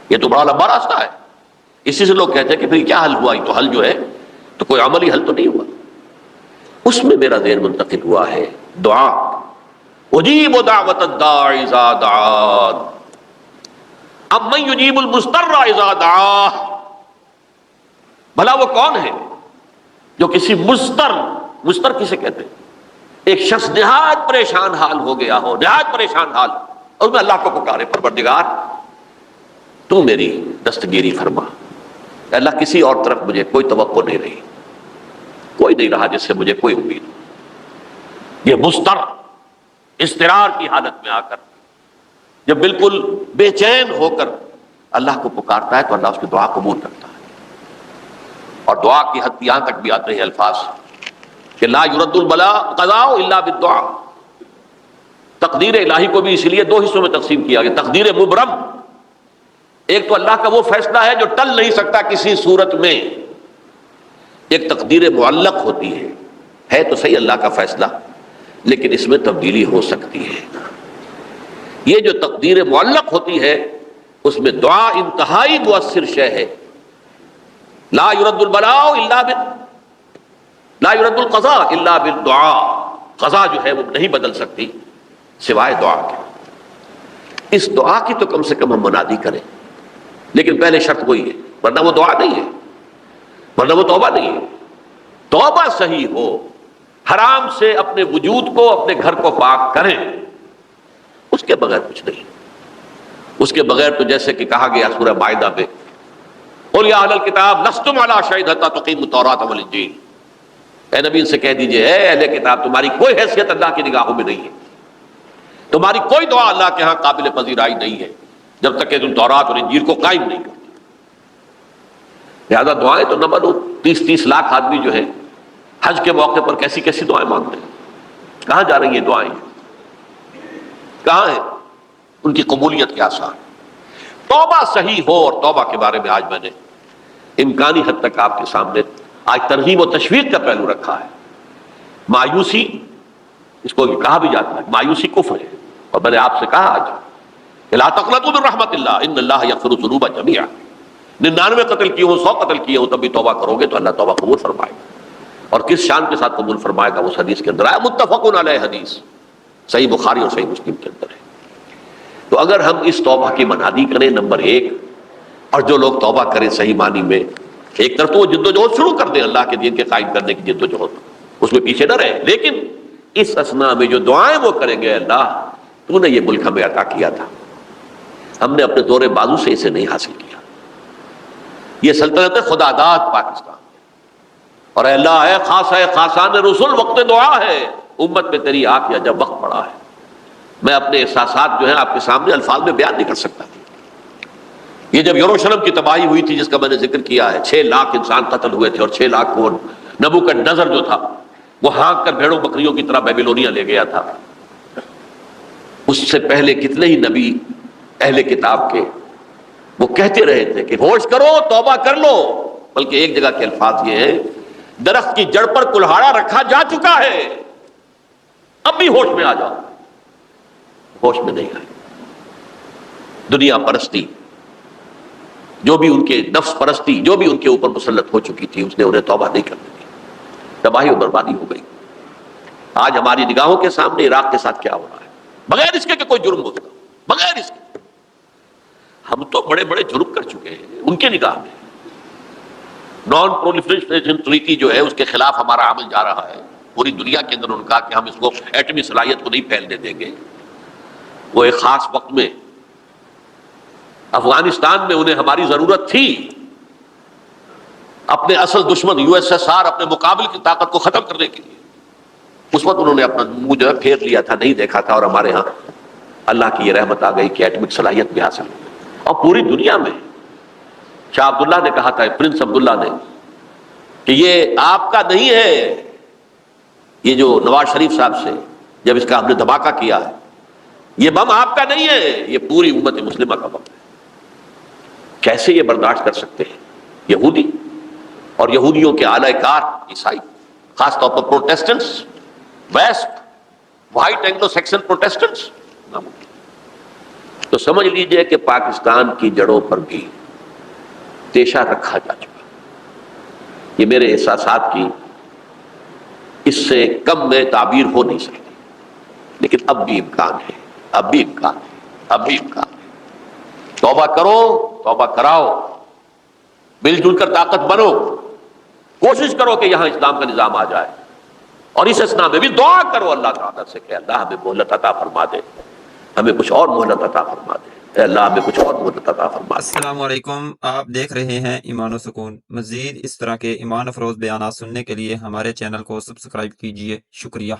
یہ تو بڑا لمبا راستہ ہے۔ اسی سے لوگ کہتے ہیں کہ پھر کیا حل ہوا؟ یہ تو حل جو ہے تو کوئی عملی حل تو نہیں ہوا۔ اس میں میرا ذہن منتقل ہوا ہے دعا، اجیب دعوت الداع اذا دعان امن یجیب المضطر اذا دعاہ۔ بھلا وہ کون ہے جو کسی مضطر کسے کہتے ہیں؟ ایک شخص نہایت پریشان حال ہو گیا ہو، نہایت پریشان حال، اور میں اللہ کو پکارے، پروردگار تو میری دستگیری فرما۔ اللہ کسی اور طرف مجھے کوئی توقع نہیں رہی، کوئی نہیں رہا جس سے مجھے کوئی امید ہو۔ یہ مضطر اضطرار کی حالت میں آ کر جب بالکل بے چین ہو کر اللہ کو پکارتا ہے تو اللہ اس کی دعا قبول کرتا ہے۔ اور دعا کی حد یہاں تک بھی آتے ہیں الفاظ کہ لا یرد البلاء قضاء الا بالدعاء۔ تقدیر الہی کو بھی اس لیے 2 حصوں میں تقسیم کیا گیا، تقدیر مبرم، ایک تو اللہ کا وہ فیصلہ ہے جو ٹل نہیں سکتا کسی صورت میں، ایک تقدیر معلق ہوتی ہے تو صحیح اللہ کا فیصلہ لیکن اس میں تبدیلی ہو سکتی ہے۔ یہ جو تقدیر معلق ہوتی ہے اس میں دعا انتہائی مؤثر شے ہے۔ لا يرد البلاء الا لا يرد القضاء الا بالدعاء، قضا جو ہے وہ نہیں بدل سکتی سوائے دعا کے۔ اس دعا کی تو کم سے کم ہم منادی کریں، لیکن پہلے شرط وہی ہے، ورنہ وہ دعا نہیں ہے، ورنہ وہ توبہ نہیں ہے۔ توبہ صحیح ہو، حرام سے اپنے وجود کو، اپنے گھر کو پاک کریں، اس کے بغیر کچھ نہیں۔ اس کے بغیر تو جیسے کہ کہا گیا سورہ مائدہ میں، قل یا اہل الکتاب لستم علی شیء حتی تقیموا التوراۃ والانجیل، اے نبی ان سے کہہ دیجئے اے اہل کتاب تمہاری کوئی حیثیت اللہ کی نگاہوں میں نہیں ہے، تمہاری کوئی دعا اللہ کے ہاں قابل پذیرائی نہیں ہے جب تک کہ تم تورات اور انجیل کو قائم نہیں کرتے۔ لہذا دعائیں تو نہ بنو، 30 لاکھ آدمی جو ہے حج کے موقع پر کیسی کیسی دعائیں مانگتے ہیں، کہاں جا رہی ہیں دعائیں، کہاں ہیں ان کی قبولیت کے آثار؟ توبہ صحیح ہو، اور توبہ کے بارے میں آج میں نے امکانی حد تک آپ کے سامنے آج ترغیب و تشویق کا پہلو رکھا ہے۔ مایوسی، اس کو کہا بھی جاتا ہے مایوسی کفر ہے، اور میں نے آپ سے کہا آج کہ لا تقنطوا من رحمت اللہ ان اللہ یغفر الذنوب جميعا، 99 قتل کیے ہوں، 100 قتل کیے ہوں، تب بھی توبہ کرو گے تو اللہ توبہ قبول فرمائے گا، اور کس شان کے ساتھ قبول فرمائے گا اس حدیث کے اندر آیا، متفق علیہ حدیث صحیح بخاری اور صحیح مسلم کے اندر ہے۔ تو اگر ہم اس توبہ کی منادی کریں نمبر 1، اور جو لوگ توبہ کریں صحیح معنی میں، ایک طرف تو وہ جد و جہد شروع کر دیں اللہ کے دین کے قائم کرنے کی جد و جہد، اس میں پیچھے نہ رہے، لیکن اس اثناء میں جو دعائیں وہ کریں گے، اللہ تو نے یہ ملک ہمیں عطا کیا تھا، ہم نے اپنے دور بازو سے اسے نہیں حاصل کیا، یہ سلطنت خدا داد پاکستان، اور اے اللہ اے خاصان رسول وقت دعا ہے، امت میں تیری آنکھ یا جب وقت پڑا ہے، میں اپنے احساسات جو ہیں آپ کے سامنے الفاظ میں بیان نہیں کر سکتا. یہ جب یروشلم کی تباہی ہوئی تھی جس کا میں نے ذکر کیا ہے، 6 لاکھ انسان قتل ہوئے تھے، اور 6 لاکھ کو نبوکدنضر جو تھا وہ ہانک کر بھیڑوں بکریوں کی طرح بیبیلونیا لے گیا تھا. اس سے پہلے کتنے ہی نبی اہل کتاب کے وہ کہتے رہے تھے کہ ہوش کرو، توبہ کر لو. بلکہ ایک جگہ کے الفاظ یہ ہیں، درخت کی جڑ پر کلہاڑا رکھا جا چکا ہے، اب بھی ہوش میں آ جاؤ. ہوش میں نہیں آئے. دنیا پرستی، جو بھی ان کے نفس پرستی جو بھی ان کے اوپر مسلط ہو چکی تھی، اس نے انہیں توبہ نہیں کرنے دی. تباہی و بربادی ہو گئی. آج ہماری نگاہوں کے سامنے عراق کے ساتھ کیا ہو رہا ہے، بغیر اس کے کہ کوئی جرم ہوتا، بغیر اس کے. ہم تو بڑے بڑے جرم کر چکے ہیں ان کے نگاہ میں. نان پرولیفریشن ٹریٹی جو ہے اس کے خلاف ہمارا عمل جا رہا ہے پوری دنیا کے اندر. ان کا کہ ہم اس کو ایٹمی صلاحیت کو نہیں پھیلنے دیں گے. وہ ایک خاص وقت میں افغانستان میں انہیں ہماری ضرورت تھی، اپنے اصل دشمن یو ایس ایس آر اپنے مقابل کی طاقت کو ختم کرنے کے لیے. اس وقت انہوں نے اپنا منہ جو ہے پھیر لیا تھا، نہیں دیکھا تھا. اور ہمارے ہاں اللہ کی یہ رحمت آ گئی کہ ایٹمک صلاحیت بھی حاصل ہوئی. اور پوری دنیا میں شاہ عبداللہ نے کہا تھا، پرنس عبداللہ نے، کہ یہ آپ کا نہیں ہے. یہ جو نواز شریف صاحب سے جب اس کا ہم نے دھماکہ کیا ہے، یہ بم آپ کا نہیں ہے، یہ پوری امت مسلمہ کا بم ہے. کیسے یہ برداشت کر سکتے ہیں یہودی اور یہودیوں کے اعلی کار عیسائی، خاص طور پر Protestants, west white Anglo Saxon Protestants. تو سمجھ لیجئے کہ پاکستان کی جڑوں پر بھی تیشہ رکھا جا چکا. یہ میرے احساسات کی اس سے کم میں تعبیر ہو نہیں سکتی. لیکن اب بھی امکان ہے، اب بھی امکان ہے، اب بھی امکان ہے. توبہ کرو، توبہ کراؤ، مل جل کر طاقت بنو. کوشش کرو کہ یہاں اسلام کا نظام آ جائے. اور اس اسنا میں بھی دعا کرو اللہ تعالیٰ سے کہ اللہ ہمیں مہلت عطا فرما دے، ہمیں کچھ اور مہلت عطا فرما دے. اے اللہ ہمیں کچھ اور مہلت عطا فرما دے. السلام علیکم، آپ دیکھ رہے ہیں ایمان و سکون. مزید اس طرح کے ایمان افروز بیانات سننے کے لیے ہمارے چینل کو سبسکرائب کیجیے. شکریہ.